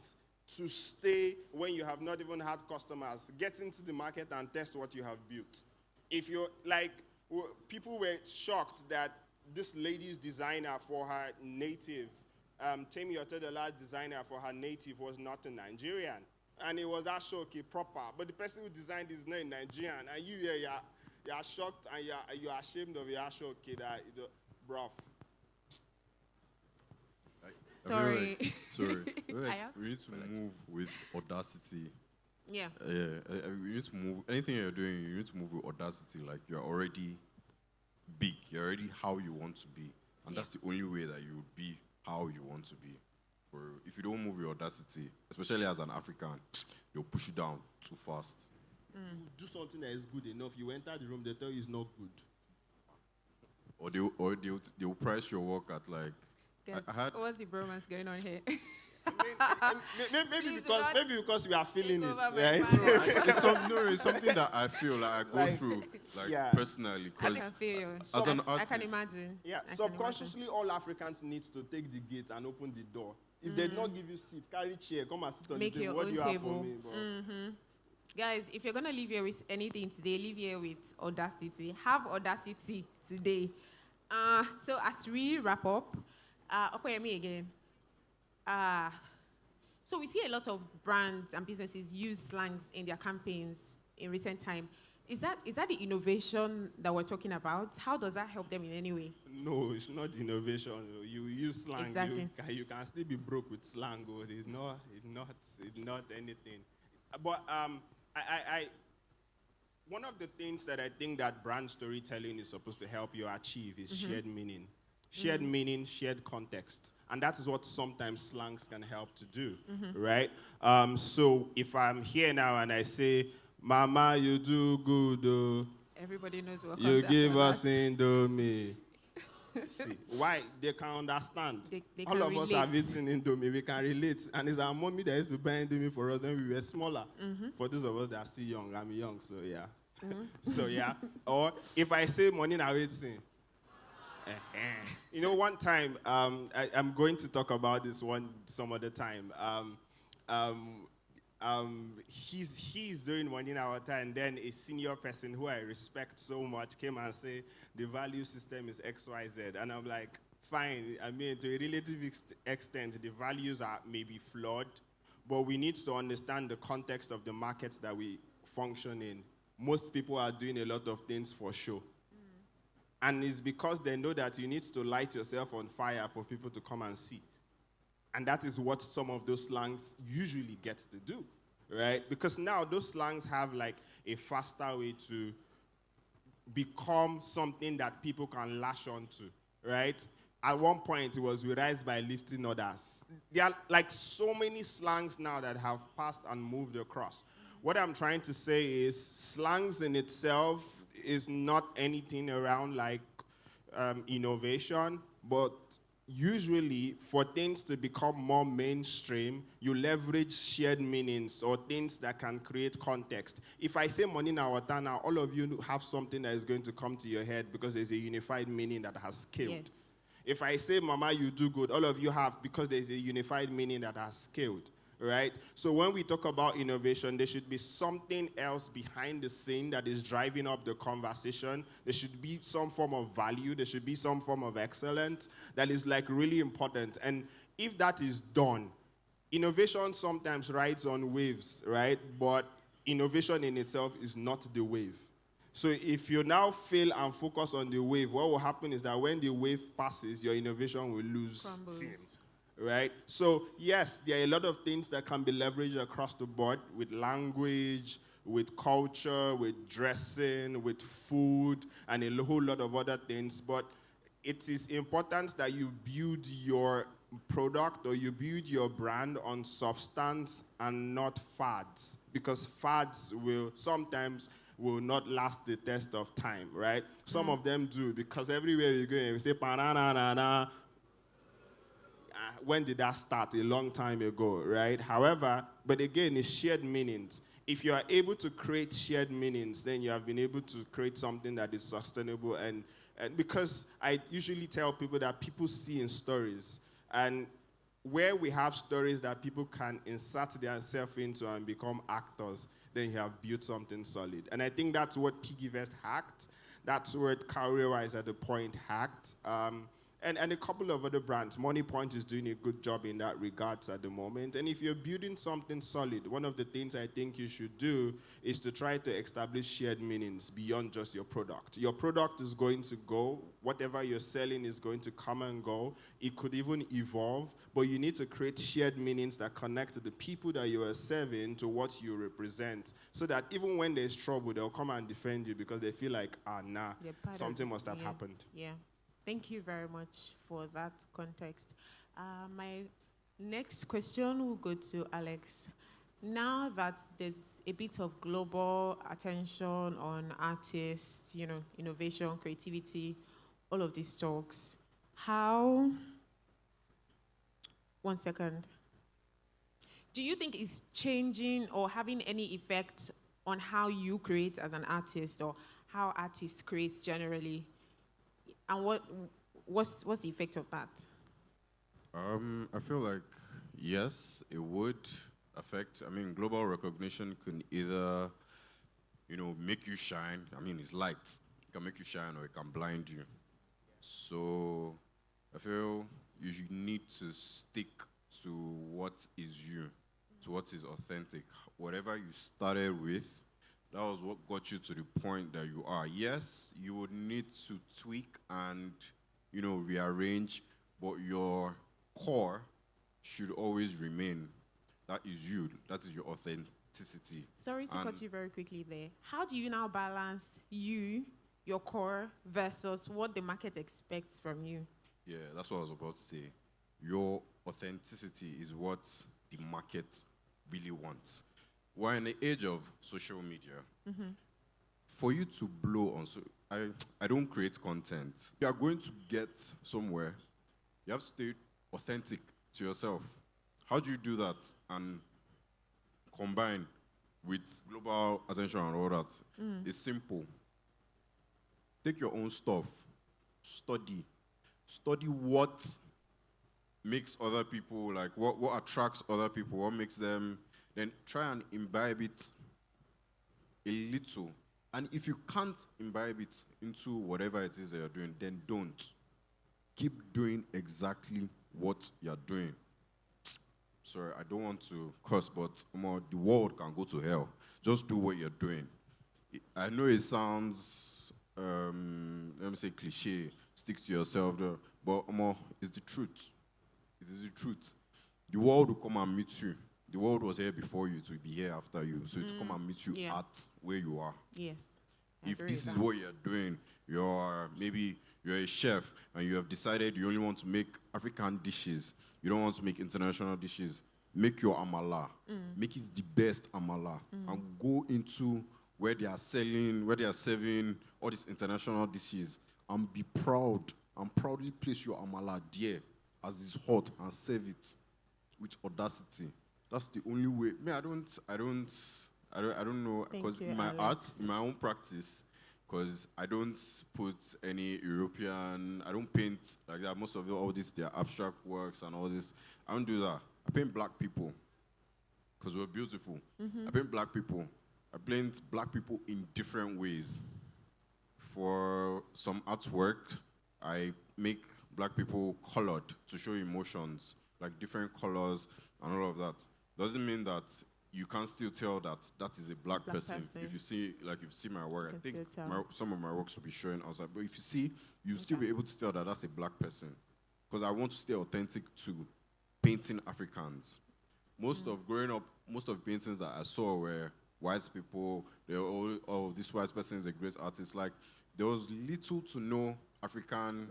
to stay when you have not even had customers. Get into the market and test what you have built. If you're like, people were shocked that this lady's designer for her native, Temi Otedola's designer for her native was not a Nigerian. And it was Ashoke proper. But the person who designed is not a Nigerian. And you're shocked and you're ashamed of your Ashoke that, bruv. Sorry. Sorry. We need to move with audacity. Yeah. We need to move. Anything you're doing, you need to move with audacity. Like, you're already big. You're already how you want to be. And that's the only way that you will be how you want to be. Or if you don't move with audacity, especially as an African, they'll push you down too fast. You do something that is good enough. You enter the room, they tell you it's not good. Or they'll price your work at like. What's the bromance going on here? Maybe because we are feeling it, right? It's something that I feel like I go through, personally. I can feel you. As an artist, I can imagine. Yeah, subconsciously, all Africans need to take the gate and open the door. If they don't give you seat, carry chair, come and sit on the table. What do you have for me, bro? Guys, if you're gonna leave here with anything today, leave here with audacity. Have audacity today. So as we wrap up, me again. So we see a lot of brands and businesses use slangs in their campaigns in recent time. Is that the innovation that we're talking about? How does that help them in any way? No, it's not innovation. You use slang. Exactly. You can still be broke with slang. It's not anything. But one of the things that I think that brand storytelling is supposed to help you achieve is shared meaning. Shared meaning, shared context. And that is what sometimes slangs can help to do, right? So if I'm here now and I say, Mama, you do good, oh. Everybody knows what you give us Indomie. See, why? They can understand. They all can of relate. us have eaten Indomie. We can relate. And it's our mommy that used to buy Indomie for us when we were smaller. For those of us that are still young, I'm young, so yeah. So yeah. Or if I say money now, waiting. You know, one time, I'm going to talk about this some other time. He's doing 1 hour time, and then a senior person who I respect so much came and said, the value system is XYZ. And I'm like, fine. I mean, to a relative extent, the values are maybe flawed, but we need to understand the context of the markets that we function in. Most people are doing a lot of things for show. And it's because they know that you need to light yourself on fire for people to come and see. And that is what some of those slangs usually get to do, right? Because now those slangs have like a faster way to become something that people can lash onto, right? At one point, it was we rise by lifting others. There are like so many slangs now that have passed and moved across. What I'm trying to say is slangs in itself is not anything around like innovation, but usually for things to become more mainstream, you leverage shared meanings or things that can create context. If I say money now, water now, all of you have something that is going to come to your head because there's a unified meaning that has scaled. Yes. If I say mama, you do good, all of you have because there's a unified meaning that has scaled, right? So when we talk about innovation, there should be something else behind the scene that is driving up the conversation. There should be some form of value. There should be some form of excellence that is like really important. And if that is done, innovation sometimes rides on waves, right? But innovation in itself is not the wave. So if you now fail and focus on the wave, what will happen is that when the wave passes, your innovation will lose steam, right? So yes, there are a lot of things that can be leveraged across the board with language, with culture, with dressing, with food, and a whole lot of other things. But it is important that you build your product or you build your brand on substance and not fads, because fads will sometimes not last the test of time, right? Some of them do, because everywhere you go, we say, "Pa-na-na-na-na." When did that start? A long time ago, right? However, but again, it's shared meanings. If you are able to create shared meanings, then you have been able to create something that is sustainable. And because I usually tell people that people see in stories, and where we have stories that people can insert themselves into and become actors, then you have built something solid. And I think that's what PiggyVest hacked. That's what Cowrywise at the point hacked. And a couple of other brands. MoneyPoint is doing a good job in that regards at the moment. And if you're building something solid, one of the things I think you should do is to try to establish shared meanings beyond just your product. Your product is going to go. Whatever you're selling is going to come and go. It could even evolve. But you need to create shared meanings that connect the people that you are serving to what you represent, so that even when there's trouble, they'll come and defend you because they feel like, something must have happened. Yeah. Thank you very much for that context. My next question will go to Alex. Now that there's a bit of global attention on artists, innovation, creativity, all of these talks, one second. Do you think it's changing or having any effect on how you create as an artist or how artists create generally? And what's the effect of that? I feel like, yes, it would affect. I mean, global recognition can either, make you shine. I mean, it's light. It can make you shine or it can blind you. So I feel you need to stick to what is you, to what is authentic. Whatever you started with, that was what got you to the point that you are. Yes, you would need to tweak and, rearrange, but your core should always remain. That is you. That is your authenticity. Sorry to cut you very quickly there. How do you now balance your core, versus what the market expects from you? Yeah, that's what I was about to say. Your authenticity is what the market really wants. We're in the age of social media. Mm-hmm. For you to blow on, I don't create content. You are going to get somewhere. You have to stay authentic to yourself. How do you do that and combine with global attention and all that? It's simple. Take your own stuff. Study what makes other people, like what attracts other people, what makes them. Then try and imbibe it a little. And if you can't imbibe it into whatever it is that you're doing, then don't. Keep doing exactly what you're doing. Sorry, I don't want to curse, but the world can go to hell. Just do what you're doing. I know it sounds, let me say cliche, stick to yourself, but it's the truth. It is the truth. The world will come and meet you. The world was here before you, to be here after you. So it's come and meet you at where you are. Yes. If this is what you're doing, maybe you're a chef and you have decided you only want to make African dishes. You don't want to make international dishes. Make your amala. Make it the best amala. And go into where they are serving all these international dishes. And be proud. And proudly place your amala there as it's hot and serve it with audacity. That's the only way. I don't know, because in my art, in my own practice, because I don't put any European, I don't paint like that. Most of all this, they're abstract works and all this. I don't do that. I paint black people. because we're beautiful. I paint black people. I paint black people in different ways. For some artwork, I make black people colored to show emotions, like different colors and all of that. Doesn't mean that you can still tell that that is a black person. If you see, like, if you see my work, I think some of my works will be showing outside. But if you see, you'll still be able to tell that that's a black person, because I want to stay authentic to painting Africans. Most of growing up, most of the paintings that I saw were white people. They were all, oh, this white person is a great artist. Like, there was little to no African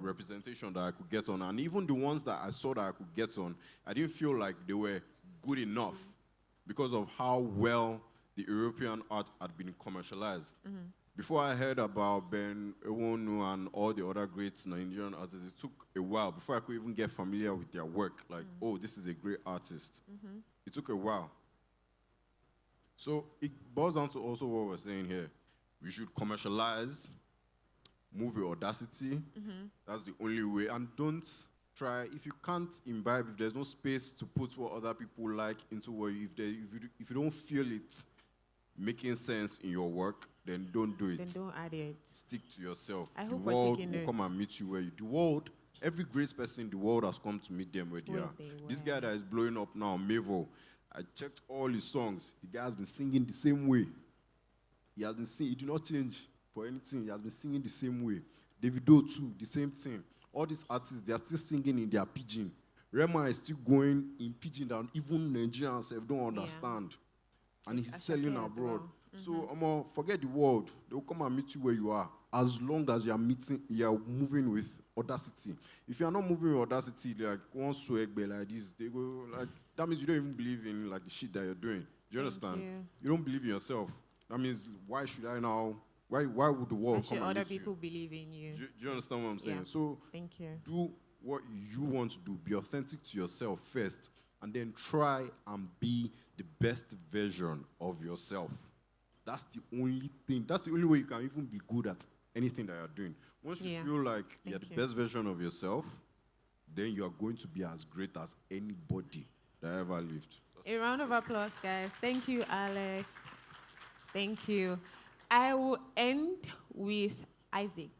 representation that I could get on. And even the ones that I saw that I could get on, I didn't feel like they were good enough because of how well the European art had been commercialized. Before I heard about Ben Ewonu and all the other great Nigerian artists, it took a while before I could even get familiar with their work. Like, oh, this is a great artist. It took a while. So it boils down to also what we're saying here. We should commercialize, move with audacity. That's the only way. And don't try, if you can't imbibe, if there's no space to put what other people like into what you, if you don't feel it making sense in your work, then don't do it. Then don't add it. Stick to yourself. I the hope world will come and meet you where you. The world, every great person in the world has come to meet them where they are. This guy that is blowing up now, Mavo, I checked all his songs. The guy has been singing the same way. He has been singing, he did not change for anything. He has been singing the same way. Davido too, the same thing. All these artists, they are still singing in their pidgin. Rema is still going in pidgin that even Nigerians don't understand. And he's selling abroad. So forget the world. They'll come and meet you where you are. As long as you are moving with audacity. If you are not moving with audacity, like one swag like this, they go like, that means you don't even believe in like the shit that you're doing. Do you understand? You don't believe in yourself. That means why should I now? Why would the world come and other meet people you? believe in you? Do you understand what I'm saying? Yeah. So thank you. Do what you want to do. Be authentic to yourself first, and then try and be the best version of yourself. That's the only thing. That's the only way you can even be good at anything that you're doing. Once you feel like you're the best version of yourself, then you are going to be as great as anybody that ever lived. A round of applause, guys. Thank you, Alex. Thank you. I will end with Isaac.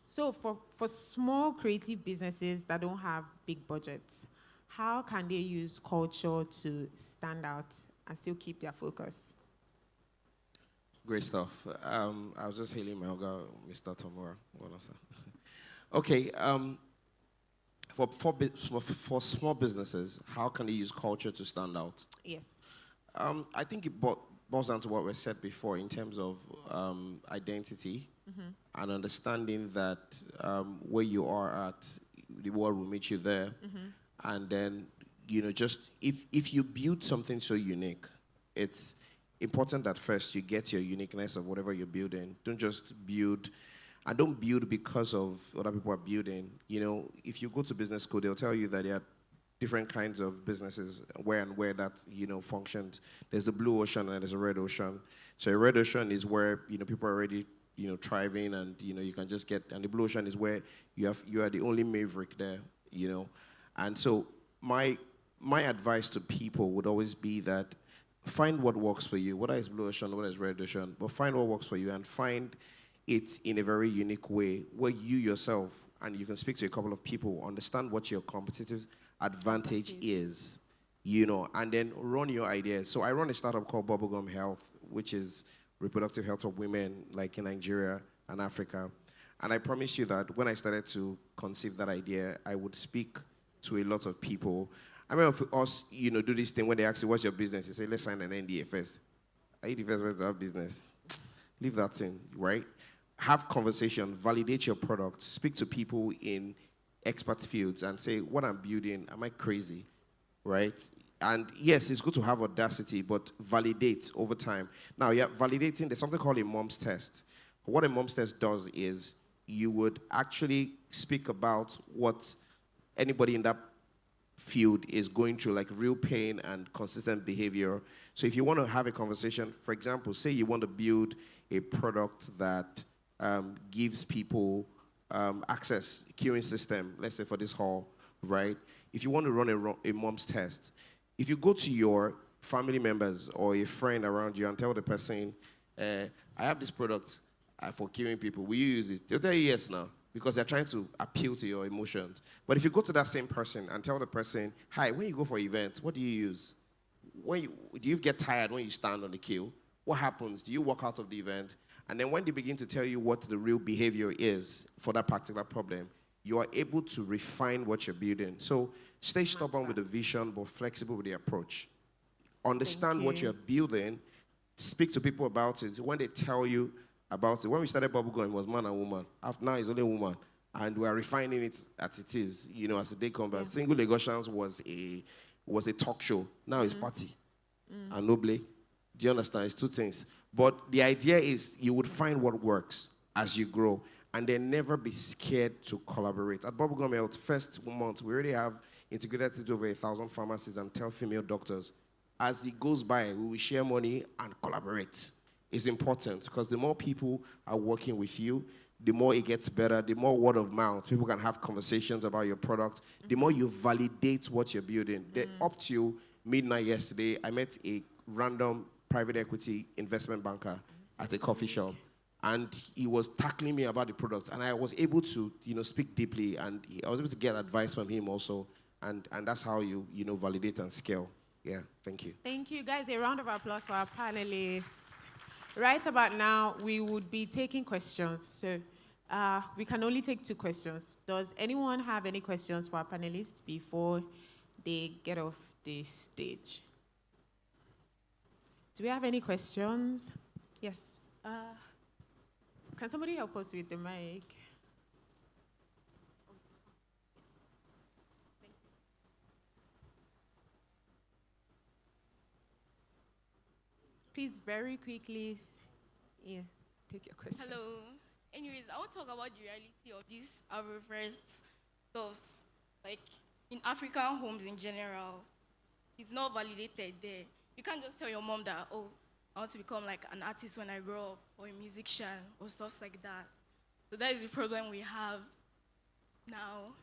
So for small creative businesses that don't have big budgets, how can they use culture to stand out and still keep their focus? Great stuff. I was just hailing my Oga, Mr. Tomura. Okay. For small businesses, how can they use culture to stand out? Yes. I think it boils down to what we said before in terms of identity and understanding that where you are at, the world will meet you there. And then, just if you build something so unique, it's important that first you get your uniqueness of whatever you're building. Don't just build, and don't build because of what other people are building. If you go to business school, they'll tell you that there are different kinds of businesses where that functions. There's a blue ocean and there's a red ocean. So a red ocean is where people are already thriving, and you can just get, and the blue ocean is where you are the only maverick there. And so my advice to people would always be that find what works for you, whether it's blue ocean, whether it's red ocean, but find what works for you and find it in a very unique way where you yourself, and you can speak to a couple of people, understand what your competitive advantage is, and then run your ideas. So I run a startup called Bubblegum Health, which is reproductive health of women, like in Nigeria and Africa. And I promise you that when I started to conceive that idea, I would speak to a lot of people. I mean, of us, do this thing when they ask you, what's your business? You say, let's sign an NDA first. Are you the first person to have business? Leave that thing, right? Have conversation, validate your product, speak to people in expert fields and say, what I'm building, am I crazy, right? And yes, it's good to have audacity, but validate over time. Now, yeah, validating, there's something called a mom's test. What a mom's test does is you would actually speak about what anybody in that field is going through, like real pain and consistent behavior. So if you want to have a conversation, for example, say you want to build a product that gives people access, queuing system, let's say for this hall, right? If you want to run a mom's test, if you go to your family members or a friend around you and tell the person, I have this product for curing people, will you use it? They'll tell you yes now, because they're trying to appeal to your emotions. But if you go to that same person and tell the person, hi, when you go for events, what do you use? Do you get tired when you stand on the queue? What happens? Do you walk out of the event? And then when they begin to tell you what the real behavior is for that particular problem, you are able to refine what you're building. So stay stubborn with the vision, but flexible with the approach. Understand what you're building. Speak to people about it. When they tell you about it, when we started Bubblegum, it was man and woman. Now it's only woman. And we are refining it as it is, as the day comes by. Single Lagosians was a talk show. Now it's party and noble. Do you understand? It's two things. But the idea is you would find what works as you grow, and then never be scared to collaborate. At Bubblegum Health, first month, we already have integrated into over 1,000 pharmacies and 10 female doctors. As it goes by, we will share money and collaborate. It's important because the more people are working with you, the more it gets better, the more word of mouth. People can have conversations about your product. The more you validate what you're building. Up to midnight yesterday, I met a random private equity investment banker at a coffee shop. And he was tackling me about the product. And I was able to, speak deeply. And I was able to get advice from him also. And that's how you validate and scale. Yeah, thank you. Thank you, guys. A round of applause for our panelists. Right about now, we would be taking questions. So we can only take 2 questions. Does anyone have any questions for our panelists before they get off the stage? Do we have any questions? Yes. Can somebody help us with the mic? Please, very quickly, take your question. Hello. Anyways, I want to talk about the reality of these AFRO stuffs. Like, in African homes in general, it's not validated there. You can't just tell your mom that, oh, I want to become like an artist when I grow up, or a musician, or stuff like that. So that is the problem we have now.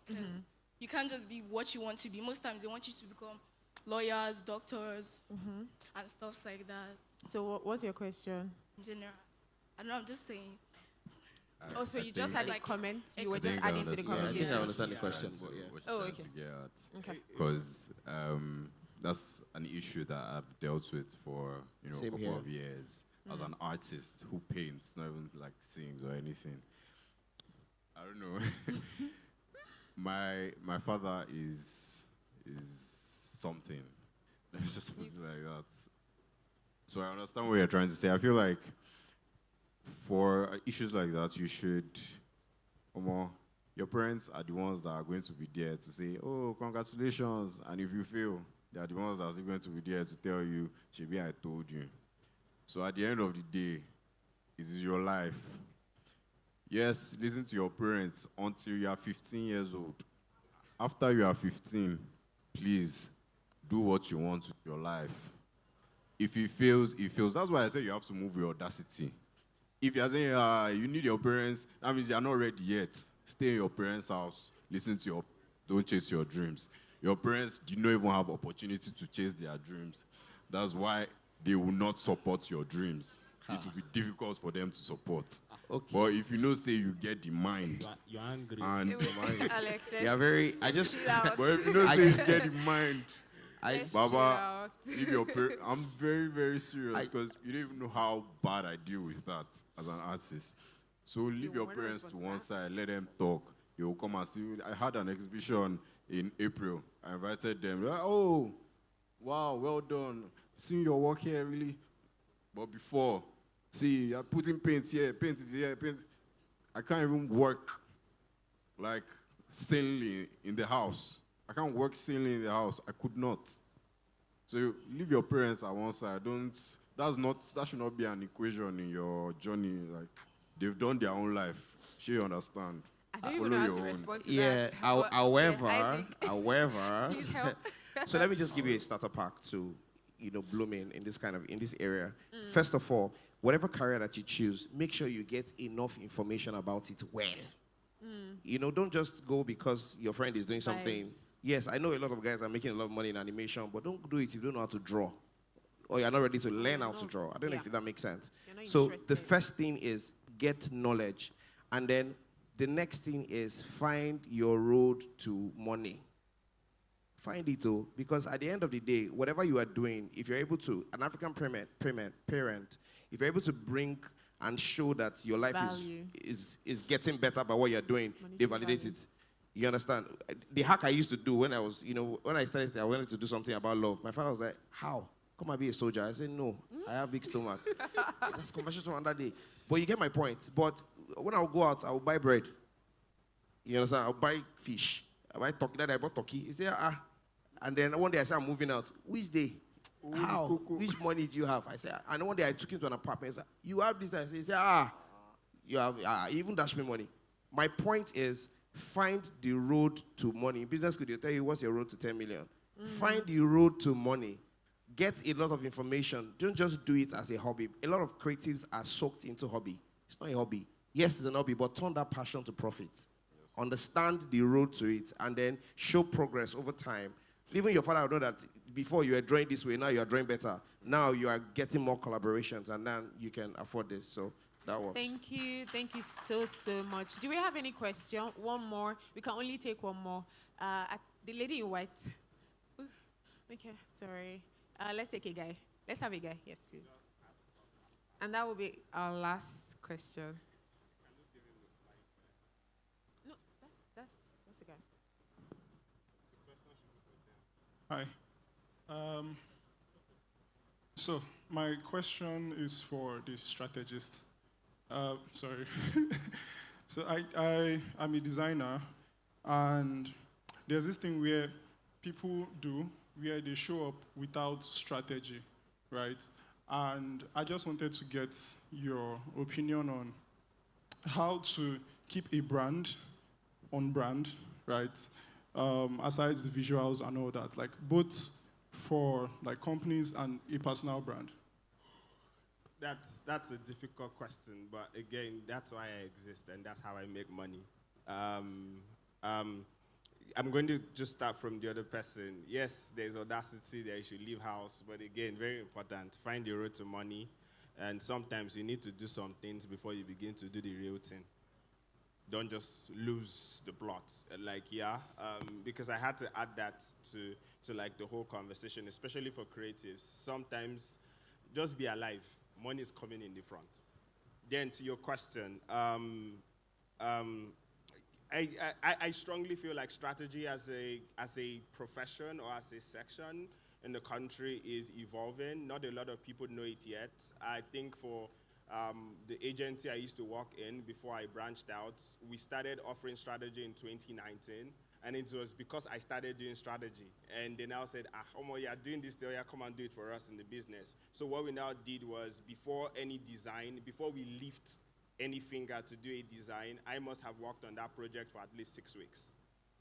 You can't just be what you want to be. Most times they want you to become lawyers, doctors, and stuff like that. So what's your question? In general. I don't know, I'm just saying. So you just had a comment? You were just adding to the conversation? I think I understand the question, but yeah. Oh, okay. Okay. Because that's an issue that I've dealt with for a couple of years as an artist who paints, not even like sings or anything. I don't know. my father is something. Let me just put it like that. So I understand what you're trying to say. I feel like for issues like that, you should, your parents are the ones that are going to be there to say, oh, congratulations. And if you fail, they are the ones that are going to be there to tell you, Shebi, I told you. So at the end of the day, it is your life. Yes, listen to your parents until you are 15 years old. After you are 15, please do what you want with your life. If it fails, it fails. That's why I say you have to move with audacity. If you're saying you need your parents, that means you're not ready yet. Stay in your parents' house. Don't chase your dreams. Your parents do not even have opportunity to chase their dreams. That's why they will not support your dreams. It will be difficult for them to support. Okay. But if you say you get the mind, you're angry. And Alex, yeah, very. I just. But if you say you get the mind, Baba, if your I'm very, very serious because you don't even know how bad I deal with that as an artist. So leave your parents to one side, let them talk. You will come and see. I had an exhibition in April. I invited them. Like, oh, wow, well done. Seeing your work here, really. But before, see, you're putting paint here, paint here, paint. I can't even work like sanely in the house. I can't work sanely in the house. I could not. So leave your parents at one side. That should not be an equation in your journey. Like, they've done their own life. Sure, you understand. I don't even know how to respond to that. However, please help. So let me just give you a starter pack to, blooming in this area. First of all, whatever career that you choose, make sure you get enough information about it well. You know, don't just go because your friend is doing something. Vibes. Yes, I know a lot of guys are making a lot of money in animation, but don't do it if you don't know how to draw. Or you're not ready to learn how to draw. I don't know if that makes sense. So interested. the first thing is get knowledge. And then the next thing is find your road to money. Find it all. Because at the end of the day, whatever you are doing, if you're able to, an African parent, if you're able to bring and show that your life is getting better by what you're doing, they validate it. You understand? The hack I used to do when I was, when I started, I wanted to do something about love. My father was like, how? Come and be a soldier. I said, no, I have big stomach. That's conversation on that day. But you get my point. But when I'll go out, I'll buy bread. You understand? I'll buy fish. I buy turkey. That I bought turkey. He said, And then one day I said, I'm moving out. Which day? How? Which money do you have? I said, and one day I took him to an apartment. I said, you have this? I said, he said, you have, you even dash me money. My point is, find the road to money. In business school, they'll tell you, what's your road to 10 million? Find the road to money. Get a lot of information. Don't just do it as a hobby. A lot of creatives are soaked into hobby. It's not a hobby. Yes, it's an hobby, but turn that passion to profit. Understand the road to it, and then show progress over time. Even your father will know that before you were drawing this way, now you are drawing better. Now you are getting more collaborations, and then you can afford this. So that works. Thank you. Thank you so much. Do we have any question? One more. We can only take one more. The lady in white. Ooh, okay, sorry. Let's take a guy. Let's have a guy. Yes, please. And that will be our last question. No, that's a guy. Hi. So my question is for the strategist. Sorry. So I'm a designer, and there's this thing where people do where they show up without strategy, right? And I just wanted to get your opinion on how to keep a brand on brand, right? Aside the visuals and all that, like both for like companies and a personal brand. That's a difficult question, but again, that's why I exist and that's how I make money. I'm going to just start from the other person. Yes, there's audacity that you should leave house, but again, very important, find your road to money, and sometimes you need to do some things before you begin to do the real thing. Don't just lose the plot. Because I had to add that to like the whole conversation, especially for creatives. Sometimes just be alive. Money is coming in the front. Then to your question, I strongly feel like strategy as a profession or as a section in the country is evolving. Not a lot of people know it yet. I think for the agency I used to work in before I branched out, we started offering strategy in 2019. And it was because I started doing strategy. And they now said, Homo, you're doing this, come and do it for us in the business. So what we now did was, before any design, before we lift any finger to do a design, I must have worked on that project for at least 6 weeks,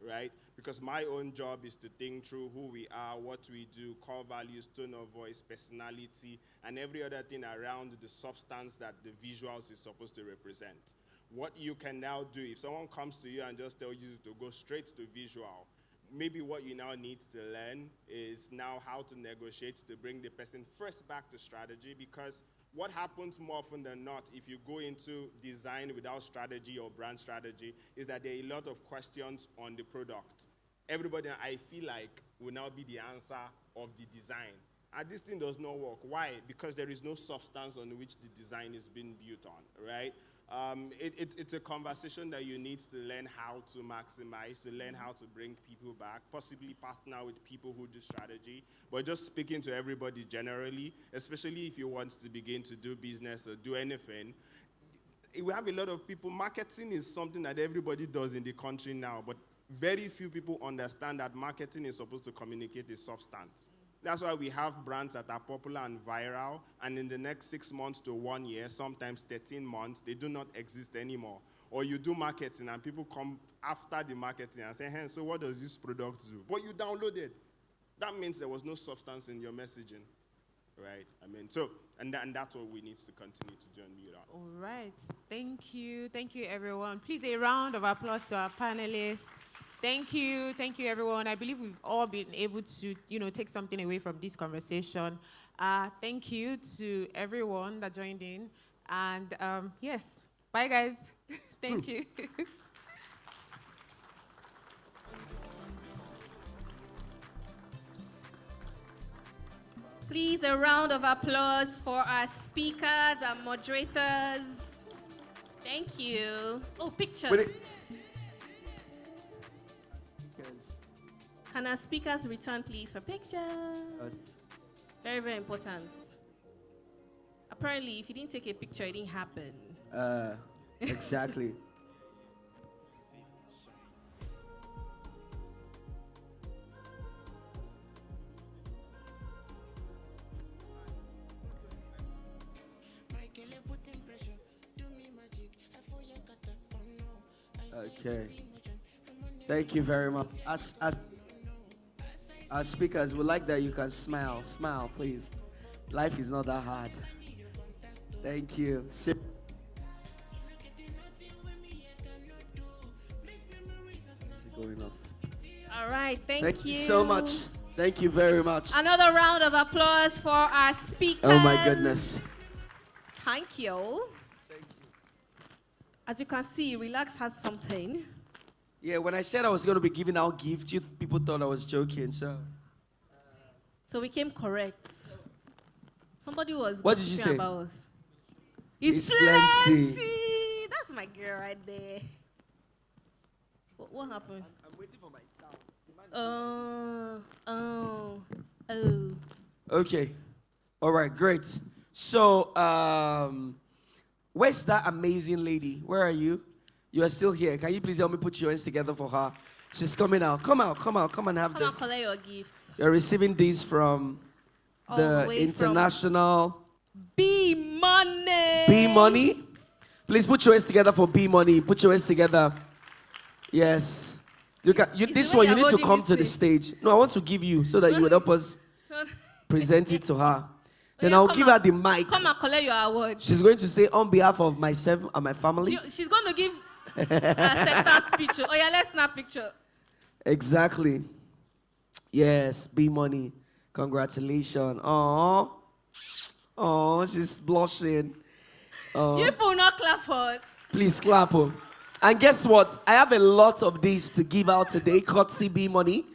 right? Because my own job is to think through who we are, what we do, core values, tone of voice, personality, and every other thing around the substance that the visuals is supposed to represent. What you can now do, if someone comes to you and just tells you to go straight to visual, maybe what you now need to learn is now how to negotiate to bring the person first back to strategy, because what happens more often than not if you go into design without strategy or brand strategy is that there are a lot of questions on the product. Everybody, I feel like, will now be the answer of the design. And this thing does not work. Why? Because there is no substance on which the design is being built on, right? It's a conversation that you need to learn how to maximize, to learn how to bring people back, possibly partner with people who do strategy, but just speaking to everybody generally, especially if you want to begin to do business or do anything. We have a lot of people, marketing is something that everybody does in the country now, but very few people understand that marketing is supposed to communicate a substance. That's why we have brands that are popular and viral, and in the next 6 months to 1 year, sometimes 13 months, they do not exist anymore. Or you do marketing and people come after the marketing and say, hey, so what does this product do? But you downloaded. That means there was no substance in your messaging. right? I mean, so, and that's what we need to continue to do and build on. All right. Thank you. Thank you, everyone. Please, a round of applause to our panelists. Thank you. Thank you, everyone. I believe we've all been able to, take something away from this conversation. Thank you to everyone that joined in. And yes, bye, guys. Thank you. Please, a round of applause for our speakers and moderators. Thank you. Oh, pictures. Can our speakers return, please, for pictures? Very, very important. Apparently, if you didn't take a picture, it didn't happen. Exactly. Okay. Thank you very much. As speakers, we like that you can smile. Smile, please. Life is not that hard. Thank you. Going up. All right, thank you so much. Thank you very much. Another round of applause for our speakers. Oh my goodness. Thank you. As you can see, Relax has something. Yeah, when I said I was going to be giving out gifts, people thought I was joking, so. So we came correct. Somebody was What did you say? about us. It's plenty. That's my girl right there. What happened? I'm waiting for my sound. Oh. Okay. All right, great. So, where's that amazing lady? Where are you? You are still here. Can you please help me put your hands together for her? She's coming out. Come and have Come this. and collect your gift. You're receiving these from the international B Money. B Money. Please put your hands together for B Money. Put your hands together. Yes. This one, you need to come to the stage. No, I want to give you so that you would help us present it to her. Then I'll give her the mic. Come and collect your award. She's going to say on behalf of myself and my family. She's going to give a acceptance speech. Oh yeah, let's snap picture. Exactly. Yes, B Money. Congratulations. Oh, she's blushing. You will not clap for us. Please clap. And guess what? I have a lot of these to give out today. Courtesy B Money.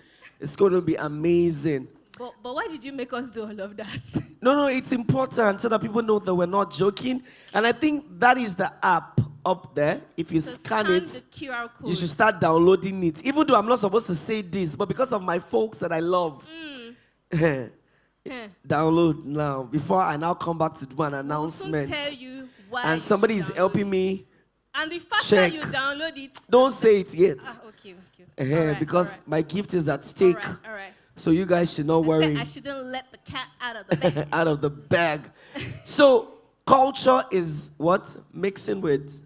It's going to be amazing. But why did you make us do all of that? No, it's important so that people know that we're not joking. And I think that is the app up there. If you scan it, the QR code. You should start downloading it. Even though I'm not supposed to say this, but because of my folks that I love, download now. Before I now come back to do an announcement. We'll soon tell you why and somebody is helping me. And the faster you download it. Don't say it yet. Okay. Because my gift is at stake. All right. So you guys should not worry. I shouldn't let the cat out of the bag. Out of the bag. So culture is what? Mixing with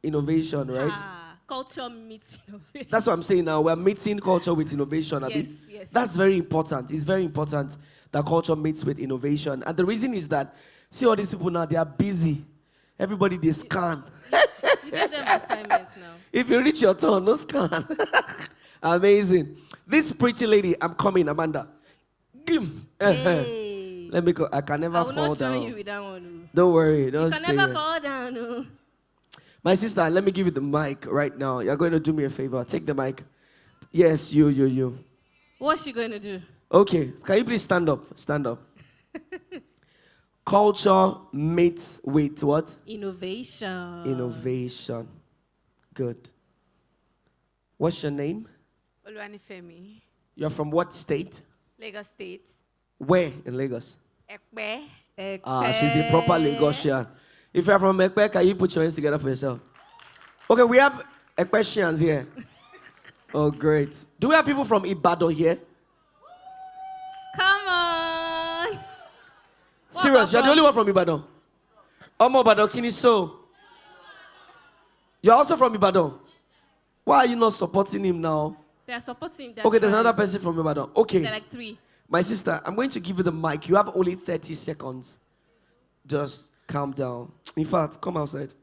innovation, right? Culture meets innovation. That's what I'm saying now. We're meeting culture with innovation. Yes. That's very important. It's very important that culture meets with innovation. And the reason is that, see all these people now, they are busy. Everybody, they scan. You give them assignments now. If you reach your turn, no scan. Amazing. This pretty lady, I'm coming, Amanda. Hey. Let me go. I can never fall down. I will not join you with that one. Don't worry. You can never fall down. My sister, let me give you the mic right now. You're going to do me a favor. Take the mic. Yes, you. What's she going to do? Okay. Can you please stand up? Stand up. Culture meets with what? Innovation. Good. What's your name? Oluwanifemi. You're from what state? Lagos State. Where in Lagos? Ekpe. She's a proper Lagosian. If you're from Ekpe, can you put your hands together for yourself? Okay, we have Ekpesians here. Oh, great. Do we have people from Ibadan here? Come on. Serious, you're the only one from Ibadan. Omo Ibadan Kiniso. You're also from Ibadan. Why are you not supporting him now? They are supporting him. Okay, there's another person from Ibadan. Okay. They're like 3. My sister, I'm going to give you the mic. You have only 30 seconds. Just calm down. In fact, come outside.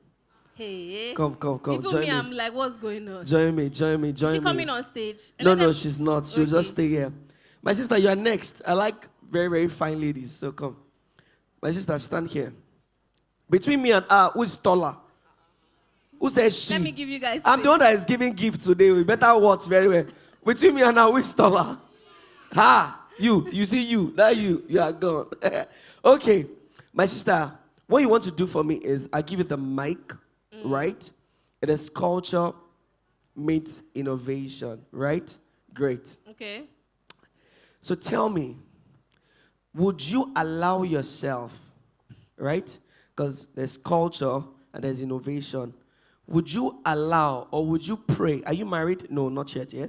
Hey. Come. Even Join me, me. I'm like, what's going on? Join me. Is she coming on stage? No, she's not. She'll just stay here. My sister, you are next. I like very, very fine ladies, so come. My sister, stand here. Between me and her, who is taller? Who says she? Let me give you guys I'm space. the one that is giving gift today. We better watch very well. Between me and her, who is taller? You see you. That you are gone. Okay. My sister, what you want to do for me is I give you the mic, right? It is culture meets innovation, right? Great. Okay. So tell me, would you allow yourself, right? Because there's culture and there's innovation. Would you allow or would you pray? Are you married? No, not yet, yeah?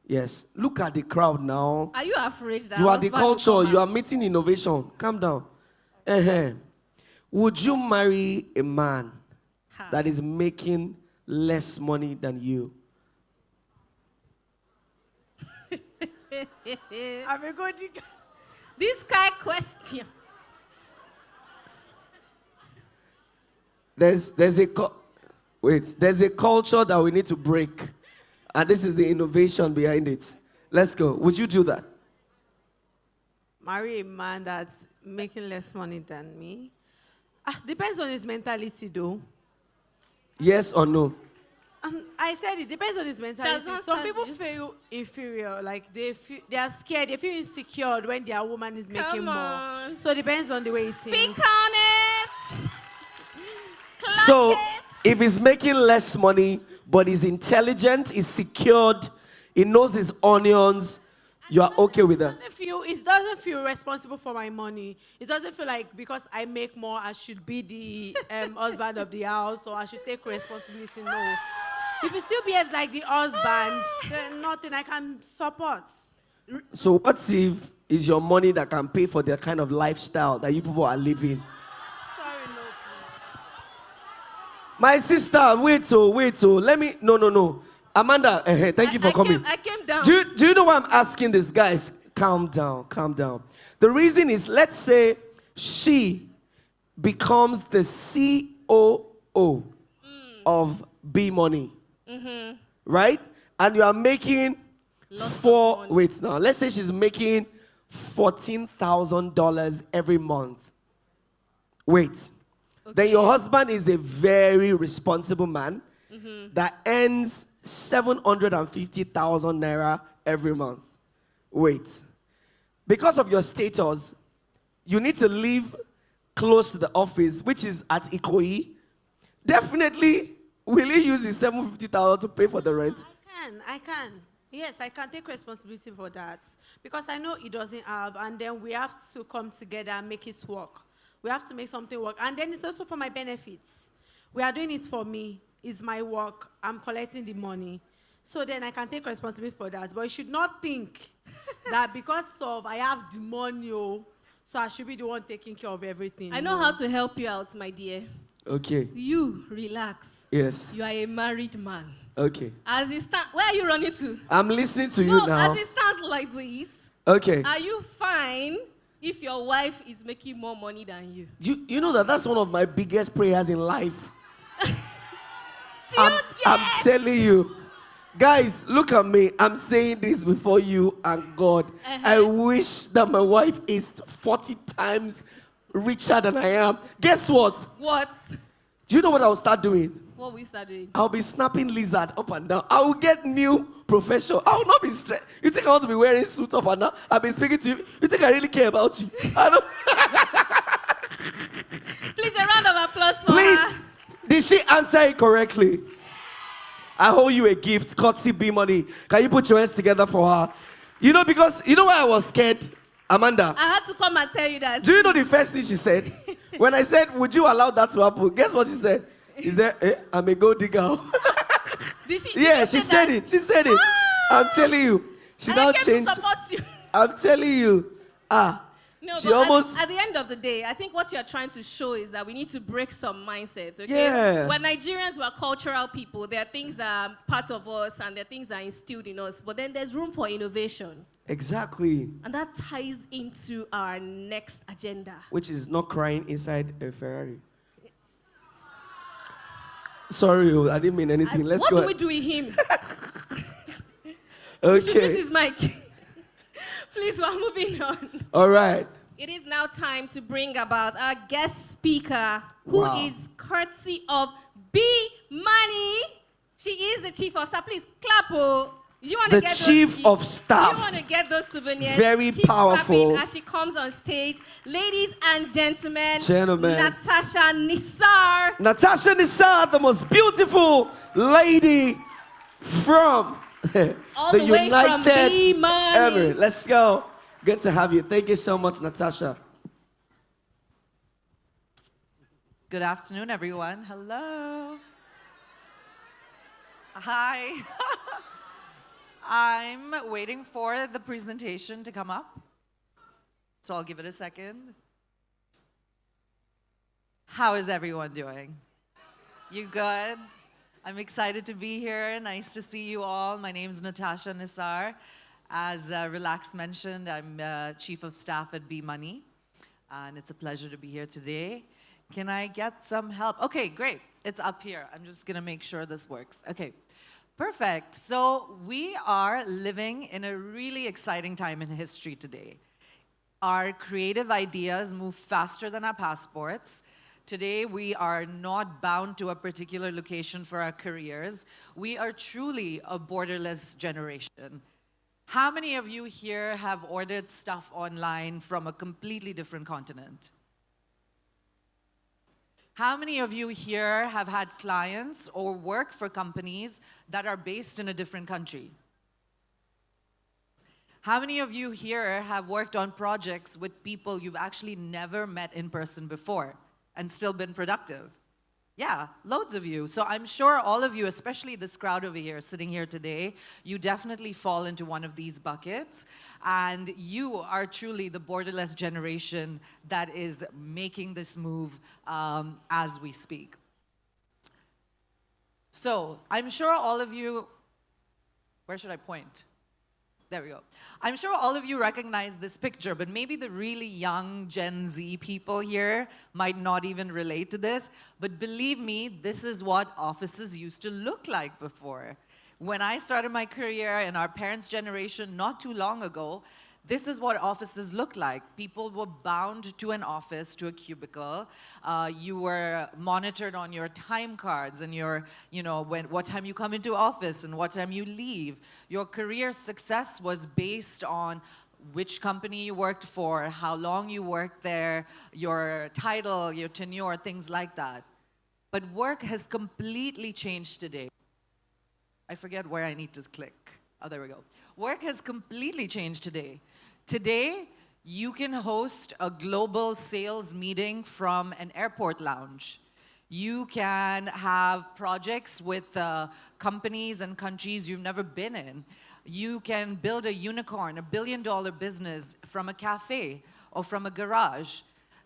Yes. Look at the crowd now. Are you afraid that You are the husband will culture. come You are out? meeting innovation. Calm down. Would you marry a man that is making less money than you? I'm a good. This kind of question. There's a culture that we need to break, and this is the innovation behind it. Let's go. Would you do that? Marry a man that's making less money than me. Depends on his mentality, though. Yes or no? I said it depends on his mentality. not Some said people you. feel inferior, like they are scared, they feel insecure when their woman is making Come more. on. So it depends on the way it Speak is. on it. Clock So, it. if he's making less money, but he's intelligent, he's secured, he knows his onions, you are okay with that? It doesn't feel responsible for my money. It doesn't feel like because I make more, I should be the husband of the house or I should take responsibility. No. If he still behaves like the husband, then nothing I can support. So what if it's your money that can pay for the kind of lifestyle that you people are living? Sorry, no. My sister, wait. Let me, no. Amanda, thank you for coming. I came down. Do you know why I'm asking this? Guys, calm down. The reason is, let's say she becomes the COO of B Money, right? And you are making let's say she's making $14,000 every month. Wait. Okay. Then your husband is a very responsible man that earns 750,000 naira every month. Wait. Because of your status, you need to live close to the office, which is at Ikoyi. Definitely, will he use his 750,000 to pay for the rent? I can. Yes, I can take responsibility for that. Because I know he doesn't have, and then we have to come together and make it work. We have to make something work. And then it's also for my benefits. We are doing it for me. It's my work. I'm collecting the money. So then I can take responsibility for that. But you should not think that because of I have the money, so I should be the one taking care of everything. I know how to help you out, my dear. Okay. You relax. Yes. You are a married man. Okay. As it stands, where are you running to? I'm listening to you No, now. as it stands like this. Okay. Are you fine if your wife is making more money than you? You know that's one of my biggest prayers in life. I'm telling you. Guys, look at me. I'm saying this before you and God. I wish that my wife is 40 times richer than I am. Guess what? What? Do you know what I'll start doing? What will you start doing? I'll be snapping lizard up and down. I will get new profession. I will not be stressed. You think I want to be wearing suit up and down? I've been speaking to you. You think I really care about you? I don't. Please, a round of applause for Please. her. Did she answer it correctly? I owe you a gift, courtesy B Money. Can you put your hands together for her? You know, because, you know why I was scared? Amanda. I had to come and tell you that. Do you know the first thing she said? When I said, would you allow that to happen? Guess what she said? She said, I'm a gold digger. Did she? Yeah, she said it. She said it. I'm telling you. She and now I came changed. to support you. I'm telling you. No, She but almost. at the end of the day, I think what you're trying to show is that we need to break some mindsets, okay? Yeah. We're Nigerians, we're cultural people. There are things that are part of us and there are things that are instilled in us. But then there's room for innovation. Exactly. And that ties into our next agenda. Which is not crying inside a Ferrari. Sorry, I didn't mean anything. Let's what go. do we do with him? Okay. We should mute his mic. Please, we're moving on. All right. It is now time to bring about our guest speaker, who is courtesy of B Money. She is the chief of staff. Please clap. You want to get chief of staff. You want to get those souvenirs? Very Keep powerful. clapping as she comes on stage. Ladies and gentlemen, Gentlemen. Natasha Nisar. Natasha Nisar, the most beautiful lady from All the the way from United B-Money. Emirates. Let's go. Good to have you. Thank you so much, Natasha. Good afternoon, everyone. Hello. Hi. I'm waiting for the presentation to come up, so I'll give it a second. How is everyone doing? You good? I'm excited to be here. Nice to see you all. My name is Natasha Nisar. As Relax mentioned, I'm Chief of Staff at B Money, and it's a pleasure to be here today. Can I get some help? Okay, great. It's up here. I'm just going to make sure this works. Okay, perfect. So we are living in a really exciting time in history today. Our creative ideas move faster than our passports. Today, we are not bound to a particular location for our careers. We are truly a borderless generation. How many of you here have ordered stuff online from a completely different continent? How many of you here have had clients or work for companies that are based in a different country? How many of you here have worked on projects with people you've actually never met in person before and still been productive? Yeah, loads of you. So I'm sure all of you, especially this crowd over here, sitting here today, you definitely fall into one of these buckets. And you are truly the borderless generation that is making this move as we speak. So I'm sure all of you, where should I point? There we go. I'm sure all of you recognize this picture, but maybe the really young Gen Z people here might not even relate to this. But believe me, this is what offices used to look like before. When I started my career in our parents' generation not too long ago, this is what offices looked like. People were bound to an office, to a cubicle. You were monitored on your time cards and your, what time you come into office and what time you leave. Your career success was based on which company you worked for, how long you worked there, your title, your tenure, things like that. But work has completely changed today. I forget where I need to click. Oh, there we go. Work has completely changed today. Today, you can host a global sales meeting from an airport lounge. You can have projects with companies and countries you've never been in. You can build a unicorn, $1 billion business from a cafe or from a garage.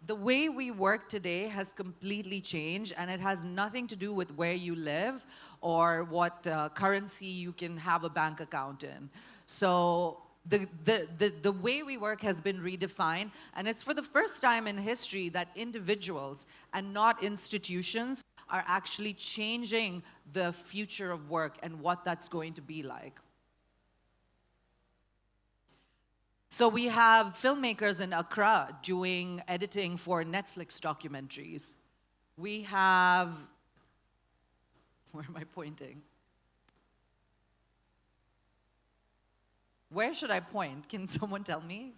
The way we work today has completely changed, and it has nothing to do with where you live or what currency you can have a bank account in. So the way we work has been redefined, and it's for the first time in history that individuals and not institutions are actually changing the future of work and what that's going to be like. So we have filmmakers in Accra doing editing for Netflix documentaries. We have, where am I pointing? Where should I point? Can someone tell me?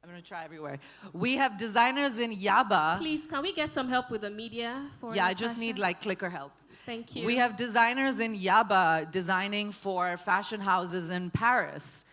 I'm going to try everywhere. We have designers in Yaba. Please, can we get some help with the media for Yeah, Natasha? I just need like clicker help. Thank you. We have designers in Yaba designing for fashion houses in Paris.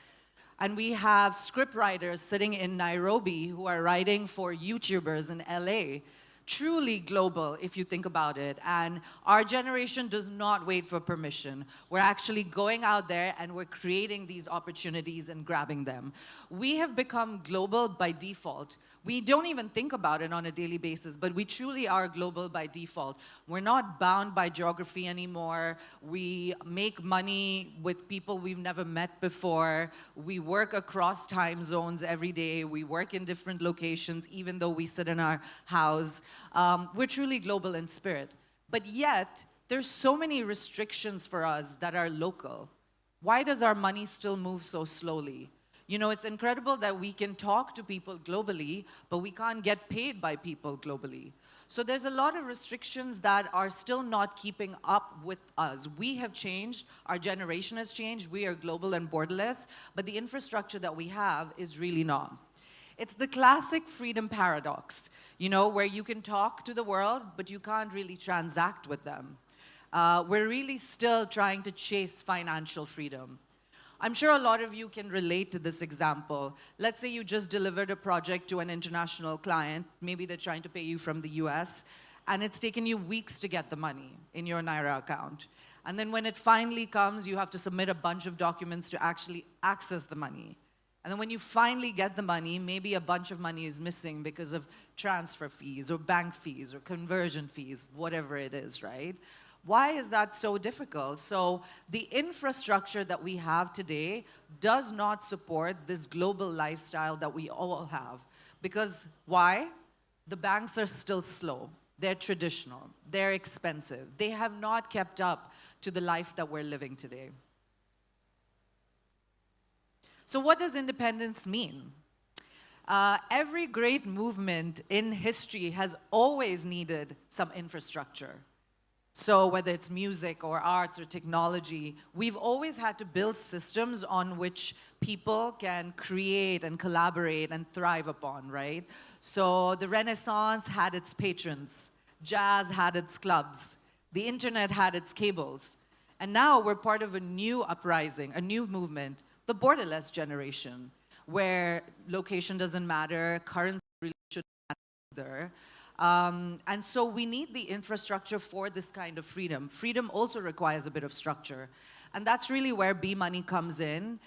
And we have script writers sitting in Nairobi who are writing for YouTubers in LA. truly global if you think about it. And our generation does not wait for permission. We're actually going out there and we're creating these opportunities and grabbing them. We have become global by default. We don't even think about it on a daily basis, but we truly are global by default. We're not bound by geography anymore. We make money with people we've never met before. We work across time zones every day. We work in different locations, even though we sit in our house. We're truly global in spirit. But yet, there's so many restrictions for us that are local. Why does our money still move so slowly? You know, it's incredible that we can talk to people globally, but we can't get paid by people globally. So there's a lot of restrictions that are still not keeping up with us. We have changed, our generation has changed, we are global and borderless, but the infrastructure that we have is really not. It's the classic freedom paradox, you know, where you can talk to the world, but you can't really transact with them. We're really still trying to chase financial freedom. I'm sure a lot of you can relate to this example. Let's say you just delivered a project to an international client. Maybe they're trying to pay you from the US, and it's taken you weeks to get the money in your Naira account. And then when it finally comes, you have to submit a bunch of documents to actually access the money. And then when you finally get the money, maybe a bunch of money is missing because of transfer fees or bank fees or conversion fees, whatever it is, right? Why is that so difficult? So the infrastructure that we have today does not support this global lifestyle that we all have. Because why? The banks are still slow. They're traditional. They're expensive. They have not kept up to the life that we're living today. So what does independence mean? Every great movement in history has always needed some infrastructure. So whether it's music or arts or technology, we've always had to build systems on which people can create and collaborate and thrive upon, right? So the Renaissance had its patrons, jazz had its clubs, the internet had its cables, and now we're part of a new uprising, a new movement, the borderless generation, where location doesn't matter, currency really shouldn't matter either. And so we need the infrastructure for this kind of freedom. Freedom also requires a bit of structure. And that's really where B-Money comes in.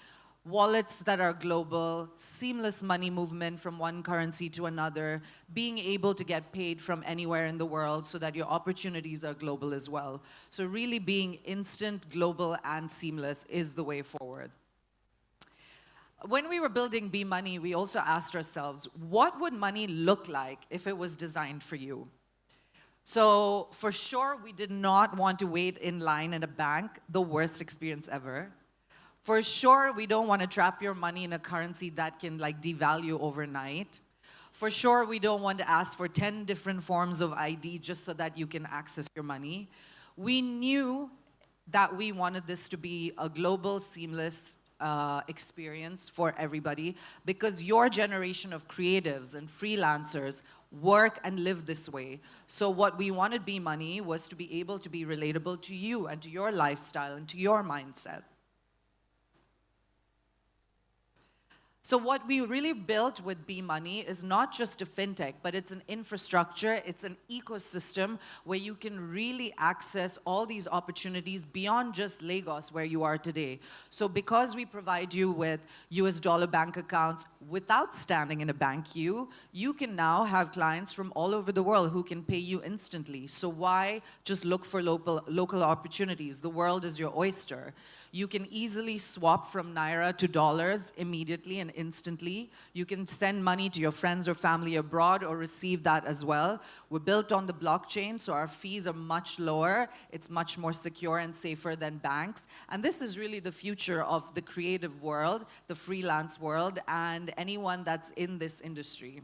Wallets that are global, seamless money movement from one currency to another, being able to get paid from anywhere in the world so that your opportunities are global as well. So really being instant, global, and seamless is the way forward. When we were building B-Money, we also asked ourselves, what would money look like if it was designed for you? So for sure, we did not want to wait in line at a bank, the worst experience ever. For sure, we don't want to trap your money in a currency that can like devalue overnight. For sure, we don't want to ask for 10 different forms of ID just so that you can access your money. We knew that we wanted this to be a global, seamless experience for everybody, because your generation of creatives and freelancers work and live this way. So what we wanted B-Money was to be able to be relatable to you and to your lifestyle and to your mindset. So what we really built with B-Money is not just a fintech, but it's an infrastructure, it's an ecosystem where you can really access all these opportunities beyond just Lagos, where you are today. So because we provide you with US dollar bank accounts without standing in a bank queue, you can now have clients from all over the world who can pay you instantly. So why just look for local opportunities? The world is your oyster. You can easily swap from Naira to dollars immediately and instantly. You can send money to your friends or family abroad or receive that as well. We're built on the blockchain, so our fees are much lower. It's much more secure and safer than banks. And this is really the future of the creative world, the freelance world, and anyone that's in this industry.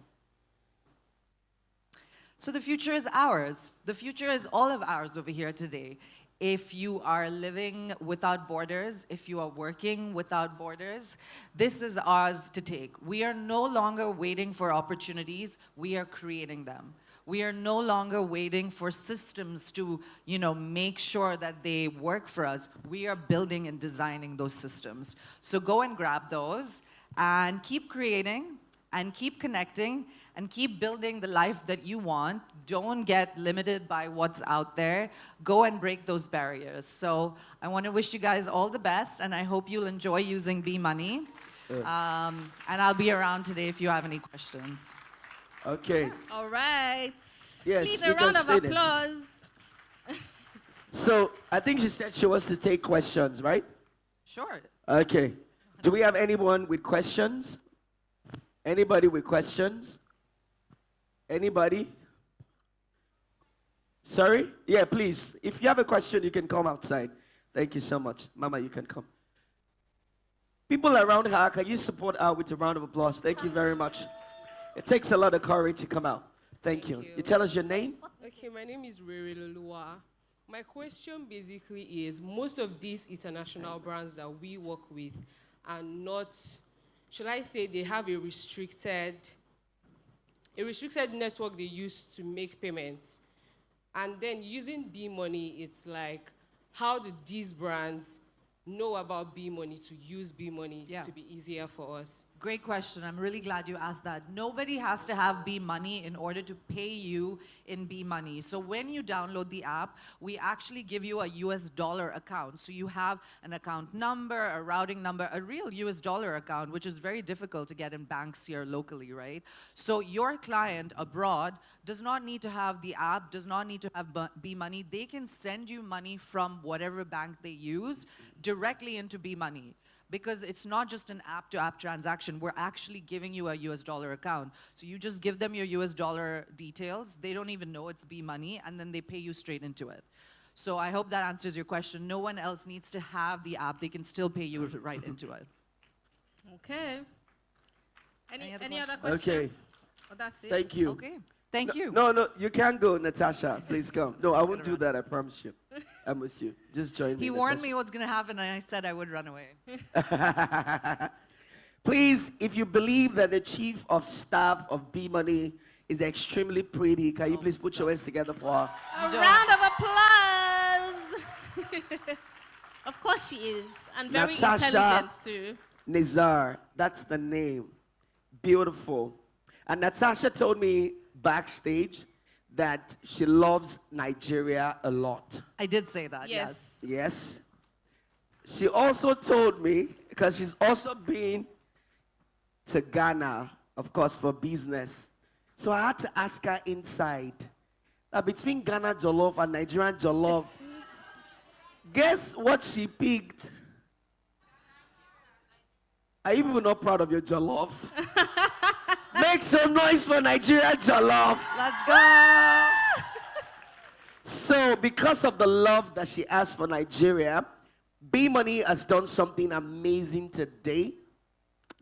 So the future is ours. The future is all of ours over here today. If you are living without borders, if you are working without borders, this is ours to take. We are no longer waiting for opportunities, we are creating them. We are no longer waiting for systems to, make sure that they work for us. We are building and designing those systems. So go and grab those and keep creating and keep connecting and keep building the life that you want. Don't get limited by what's out there. Go and break those barriers. So I want to wish you guys all the best, and I hope you'll enjoy using B Money. And I'll be around today if you have any questions. Okay. All right. Yes, Please, you a round can of stay there. applause. So I think she said she wants to take questions, right? Sure. Okay. Do we have anyone with questions? Anybody with questions? Anybody? Sorry? Yeah, please. If you have a question, you can come outside. Thank you so much. Mama, you can come. People around her, can you support her with a round of applause? Thank you very much. It takes a lot of courage to come out. Thank you. You tell us your name? Okay, my name is Rere Lolua. My question basically is, most of these international brands that we work with are not, should I say, they have a restricted network they use to make payments. And then using B Money, it's like, how do these brands know about B Money to use B Money to be easier for us? Great question. I'm really glad you asked that. Nobody has to have B Money in order to pay you in B Money. So when you download the app, we actually give you a US dollar account. So you have an account number, a routing number, a real US dollar account, which is very difficult to get in banks here locally, right? So your client abroad does not need to have the app, does not need to have B Money. They can send you money from whatever bank they use directly into B Money. Because it's not just an app-to-app transaction. We're actually giving you a US dollar account. So you just give them your US dollar details. They don't even know it's B Money, and then they pay you straight into it. So I hope that answers your question. No one else needs to have the app. They can still pay you right into it. Okay. Any other questions? questions? Okay. Oh, that's it. Thank you. Okay. Thank you. No, you can't go, Natasha. Please come. No, I won't do that. I promise you. I'm with you. Just join me. He warned me what's going to happen, and I said I would run away. Please, if you believe that the chief of staff of B Money is extremely pretty, can you please put your hands together for her? A round of applause. Of course she is. And very Natasha intelligent too. Nizar, that's the name. Beautiful. And Natasha told me backstage that she loves Nigeria a lot. I did say that, yes. Yes. She also told me, because she's also been to Ghana, of course, for business. So I had to ask her inside, that between Ghana Jollof and Nigerian Jollof, guess what she picked? Are you people not proud of your Jollof? Make some noise for Nigerian Jollof. Let's go. So, because of the love that she has for Nigeria, B Money has done something amazing today.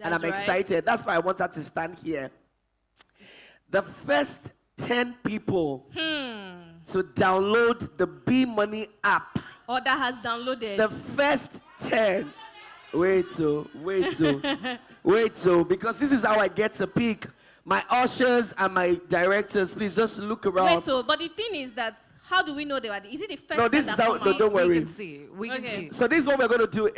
And I'm excited. That's why I want her to stand here. The first 10 people to download the B Money app. Or that has downloaded. The first 10. Wait, because this is how I get to pick my ushers and my directors. Please just look around. But the thing is that, how do we know they were? Is it the first? No, this is how. No, don't worry. We can see. We can see. So this is what we're going to do.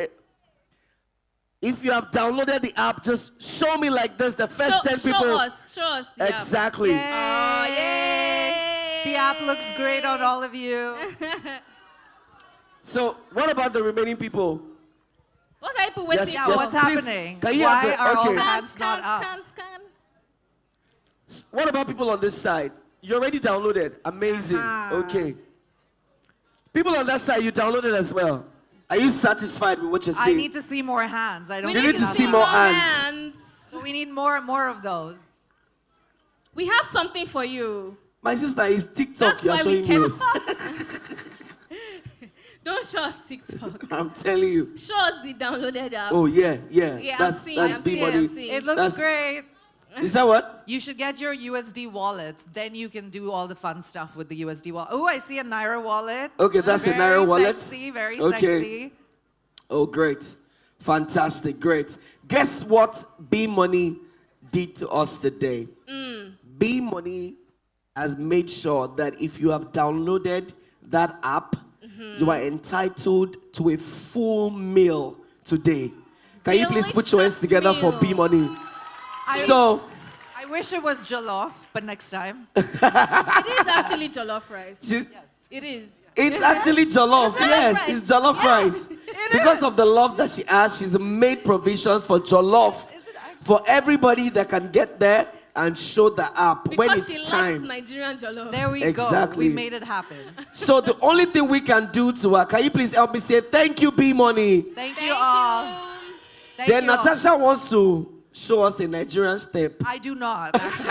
If you have downloaded the app, just show me like this. The first 10 people. Show us the exactly. app. Oh, yay! The app looks great on all of you. So what about the remaining people? What are people waiting for? What's happening? Why are all hands not up? Scan. What about people on this side? You already downloaded. Amazing. Okay. People on that side, you downloaded as well. Are you satisfied with what you're seeing? I need to see more hands. I don't. You need to see more hands. So we need more and more of those. We have something for you. My sister is TikTok. That's You're why we showing me. Don't show us TikTok. I'm telling you. Show us the downloaded app. Oh, yeah. Yeah, That's B Money. It looks great. Is that what? You should get your USD wallets. Then you can do all the fun stuff with the USD wallet. Oh, I see a Naira wallet. Okay, that's a Naira wallet. Very sexy. Oh, great. Fantastic. Great. Guess what B Money did to us today? B Money has made sure that if you have downloaded that app, you are entitled to a full meal today. Can you please put your hands together for B Money? I wish it was jollof, but next time. It is actually jollof rice. Yes. It is. It's actually jollof. It's jollof Yes, rice. it's jollof Yes, rice. Because of the love that she has, she's made provisions for jollof for everybody that can get there and show the app when Because it's she time. likes Nigerian jollof. There we Exactly. go. We made it happen. So the only thing we can do to her, can you please help me say thank you, B Money? Thank you all. Thank Then you all. Natasha wants to show us a Nigerian step. I do not, actually.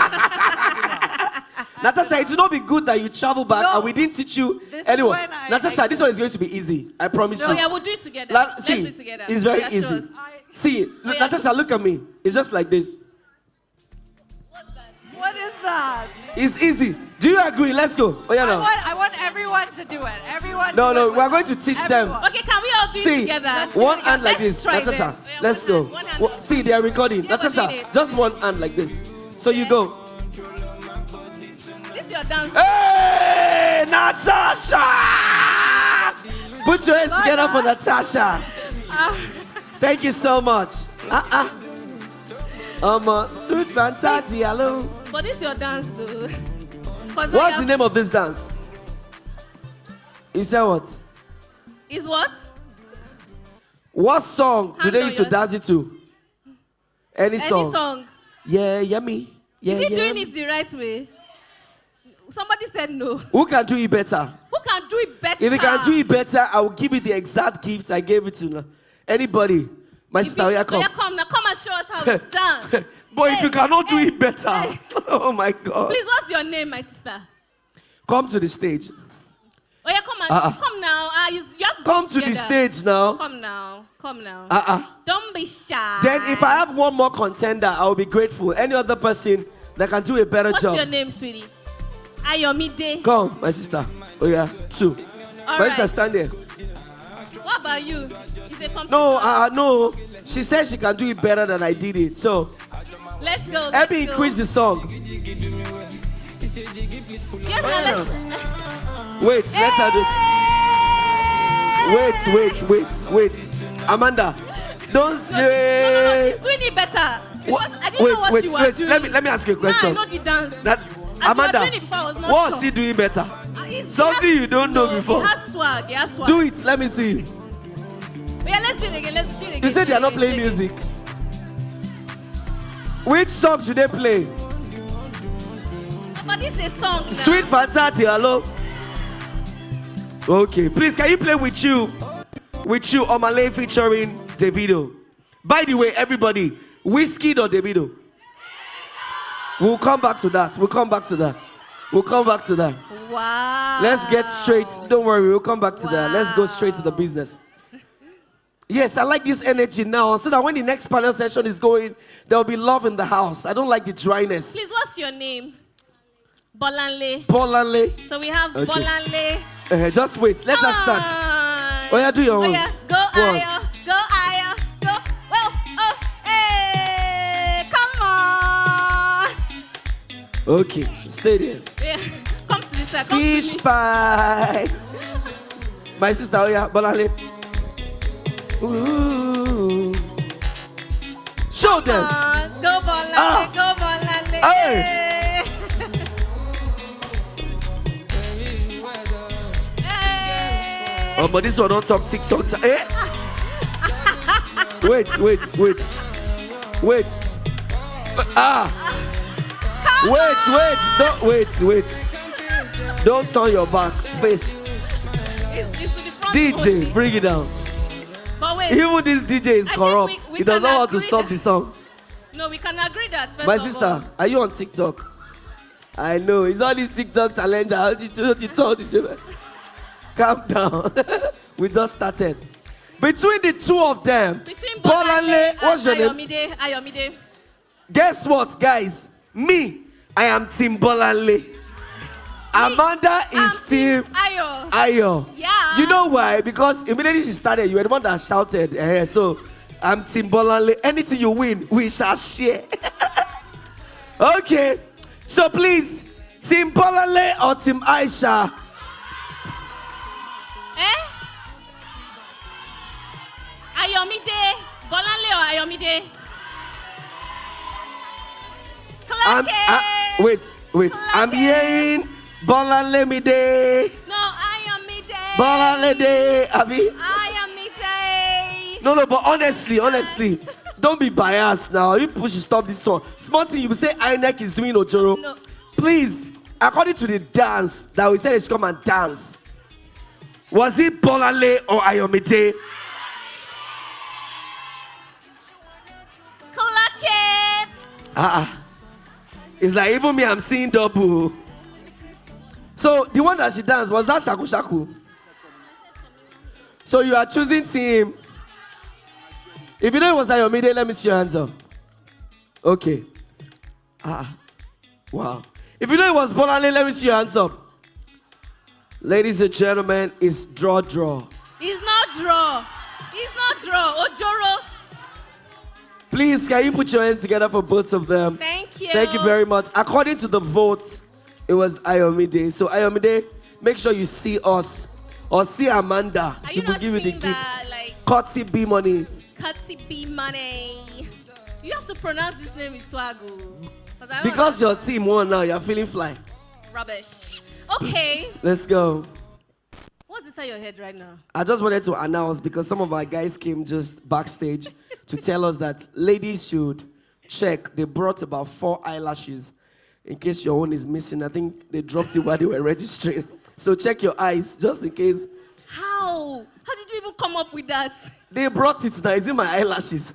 Natasha, it will not be good that you travel back No. and we didn't teach you. This is Anyway, when I Natasha, this one is going to be easy. I promise No, you. yeah, we'll do it together. Let's See, do it together. it's very Yeah, show easy. us. See, yeah. Natasha, look at me. It's just like this. What is that? It's easy. Do you agree? Let's go. Oh, yeah, no. I want everyone to do it. Everyone. No, do no, it we're with going us. to teach them. Everyone. Okay, can we all do it See, together? one hand like Let's this. try Natasha, them. Yeah, let's go. one hand up. See, they are recording. Yeah, we're Natasha, doing it. just one hand like this. So you go. This is your dance. Hey, Natasha! Put your hands together for Natasha. Thank you so much. Sweet fantasy, hello. But this is your dance, though. What's the name of this dance? You said what? Is what? What song do Hand they on used to yours. dance it to? Any song? Any song. Yeah, yummy. Yeah, Is he doing yummy. it the right way? Somebody said no. Who can do it better? Who can do it better? If you can do it better, I will give you the exact gift I gave it to anybody. My sister, here come. Yeah, come now. Come and show us how it's done. But if you cannot do it better, oh my God. Please, what's your name, my sister? Come to the stage. Oh yeah, come and come now. You have to Come do to the together. stage now. Come now. Come now. Don't be shy. Then if I have one more contender, I will be grateful. Any other person that can do a better What's job. your name, sweetie? Ayomide. Come, my sister. Oh yeah, two. All My right. sister, stand there. What about you? Is a competition? No, no. She said she can do it better than I did it. So Let's go. help me increase the song. Yes, now let's. Wait, let her do. Wait. Amanda, don't No, say. she's doing it better. Because I didn't Wait, know what you were doing. Let me ask you a question. Now I know the dance. That, As Amanda, you were doing it before, I was not what sure. was she doing better? He Something has- you don't know no, before. He has swag. He has swag. Do it. Let me see. Yeah, let's do it again. Let's do it again. You said do they are it not again, playing do it again. music. Which song should they play? But this is a song now. Sweet Fantasy, hello. Okay, please, can you play with you? With you, Omale featuring Davido. By the way, everybody, Whiskey or Davido? We'll come back to that. Wow. Let's get straight. Don't worry, we'll come back to that. Let's go straight to the business. Yes, I like this energy now, so that when the next panel session is going, there will be love in the house. I don't like the dryness. Please, what's your name? Bolanle. Bolanle. So we have Okay. Bolanle. Just wait. Let us start. Oh yeah, do your Oh own. yeah, go Go on. Aya, go Aya, go. Well, oh, hey, come on. Okay, stay there. Yeah, come to this side. Come Fish to me. pie. My sister, oh yeah, Bolanle. Ooh. Show them. Go Bolanle, go Bolanle. Hey. Hey. Oh, but this one don't talk TikTok. Eh? Wait. Wait. Don't turn your back. Face. It's to the front DJ, only. bring it down. But wait. Even this DJ is I think corrupt. we He does can not want to agree stop that- the song. No, we can agree that first My of all. sister, are you on TikTok? I know. It's all these TikTok challenges. How did you told it? Calm down. We just started. Between the two of them, Between Bolanle, what's your name? Ayomide. Guess what, guys? Me, I am Team Bolanle. Amanda is Team Ayo. Ayo. Yeah. You know why? Because immediately she started, you were the one that shouted. So I'm Team Bolanle. Anything you win, we shall share. Okay. So please, Team Bolanle or Team Aisha? Ayomide. Bolanle or Ayomide? Clap Wait. I'm hearing Bola Lemide. No, I am Mide. Bola Lede, Abi. I am Mide. No, but honestly, don't be biased now. You people should stop this song. Small thing, you say INEC is doing Ojoro. No. Please, according to the dance that we said they should come and dance, was it Bolale or Ayomide? Clock it. It's like even me, I'm seeing double. So the one that she danced, was that Shaku Shaku? So you are choosing team. If you know it was Ayomide, let me see your hands up. Okay. Wow. If you know it was Bolale, let me see your hands up. Ladies and gentlemen, it's draw. It's not draw. Ojoro. Please, can you put your hands together for both of them? Thank you. Thank you very much. According to the vote, it was Ayomide. So Ayomide, make sure you see us or see Amanda. She will give you the gift. Courtesy B money. Courtesy B money. You have to pronounce this name with swagoo. Because your team won now, you're feeling fly. Rubbish. Okay. Let's go. What's inside your head right now? I just wanted to announce because some of our guys came just backstage to tell us that ladies should check. They brought about 4 eyelashes in case your own is missing. I think they dropped it while they were registering. So check your eyes just in case. How? How did you even come up with that? They brought it now. It's in my eyelashes.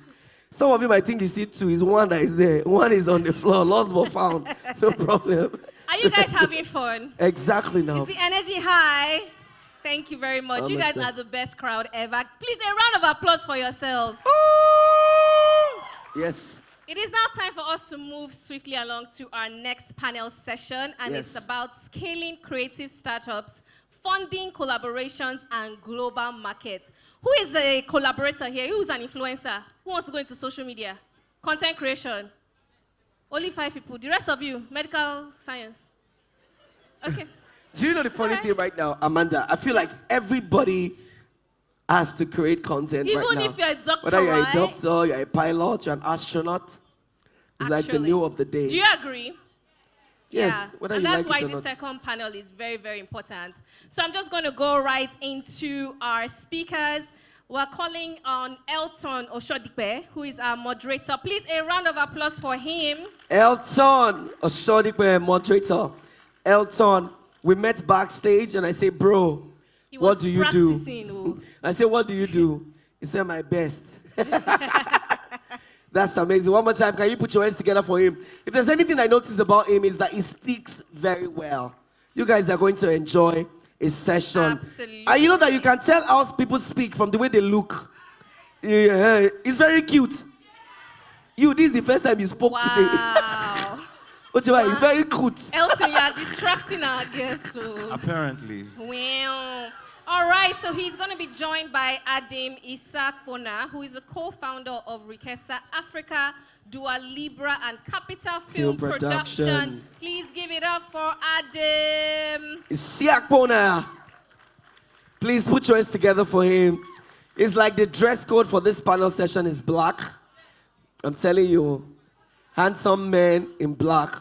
Some of you might think you see 2. It's 1 that is there. 1 is on the floor. Lost but found. No problem. Are you guys having fun? Exactly now. Is the energy high? Thank you very much. You guys are the best crowd ever. Please, a round of applause for yourselves. Yes. It is now time for us to move swiftly along to our next panel session, and it's about scaling creative startups, funding collaborations, and global markets. Who is a collaborator here? Who is an influencer? Who wants to go into social media? Content creation? Only 5 people. The rest of you, medical science. Okay. Do you know the funny thing right now, Amanda? I feel like everybody has to create content right now. Even if you're a doctor, whether you're a doctor, you're a pilot, you're an astronaut. It's like the new of the day. Do you agree? Yes. Yeah. And that's why the second panel is very, very important. So I'm just going to go right into our speakers. We're calling on Elton Oshodipe, who is our moderator. Please, a round of applause for him. Elton Oshodipe, moderator. Elton, we met backstage and I say, bro, what do you do? I said, what do you do? He said, my best. That's amazing. One more time, can you put your hands together for him? If there's anything I noticed about him, is that he speaks very well. You guys are going to enjoy his session. Absolutely. And you know that you can tell how people speak from the way they look. Yeah, it's very cute. This is the first time you spoke today. Wow. It's very cute. Elton, you're distracting our guests. Apparently. Well. All right, so he's going to be joined by Adim Isakpona, who is a co-founder of Riqueza Africa, Dua Libra, and Capital Film Production. Please give it up for Adim Isakpona. Please put your hands together for him. It's like the dress code for this panel session is black. I'm telling you, handsome men in black.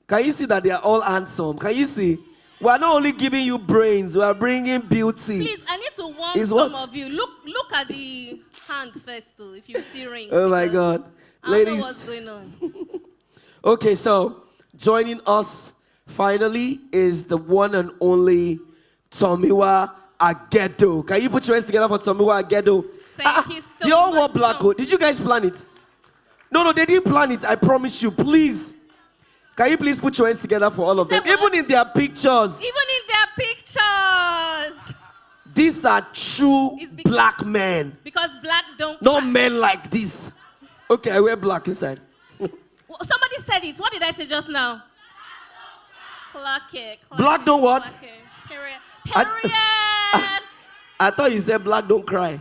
Can you see that they are all handsome? Can you see? We are not only giving you brains, we are bringing beauty. Please, I need to warn some of you. Look at the hand first, too, if you see rings. Oh my God. I don't know what's going on. Okay, so joining us finally is the one and only Tomiwa Agedo. Can you put your hands together for Tomiwa Agedo? Thank you so much. They all wore black coat. Did you guys plan it? No, they didn't plan it. I promise you. Please. Can you please put your hands together for all of them? Even in their pictures. These are true black men. Because black don't Not men like this. Okay, I wear black inside. Somebody said it. What did I say just now? Clock it. Black don't what? Period. I thought you said black don't cry.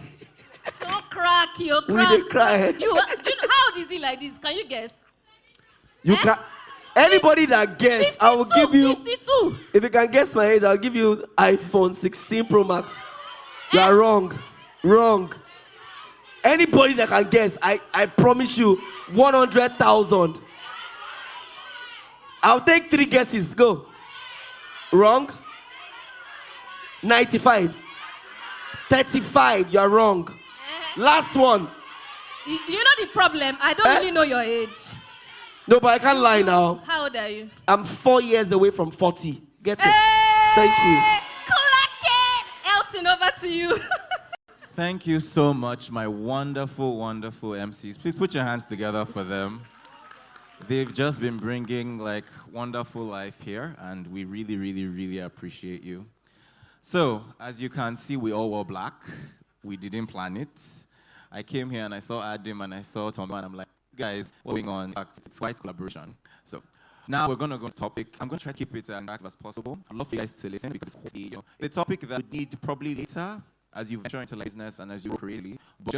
Don't crack, you We did cry. Do you know, how old is he like this? Can you guess? You can. Anybody that guess, 52, I will give you. 52. If you can guess my age, I'll give you iPhone 16 Pro Max. You are wrong. Wrong. Anybody that can guess, I promise you 100,000. I'll take 3 guesses. Go. Wrong. 95. 35. You're wrong. Last one. You know the problem? I don't really know your age. No, but I can't lie now. How old are you? I'm 4 years away from 40. Get it? Thank you. Clock it! Elton, over to you. Thank you so much, my wonderful, wonderful MCs. Please put your hands together for them. They've just been bringing like wonderful life here, and we really, really, really appreciate you. So, as you can see, we all wore black. We didn't plan it. I came here and I saw Adam and I saw Tom, and I'm like, guys, what's going on? It's quite collaboration. So now we're going to go to the topic. I'm going to try to keep it as interactive as possible. I'd love for you guys to listen because it's the topic that we need probably later as you venture into business and as you create, but just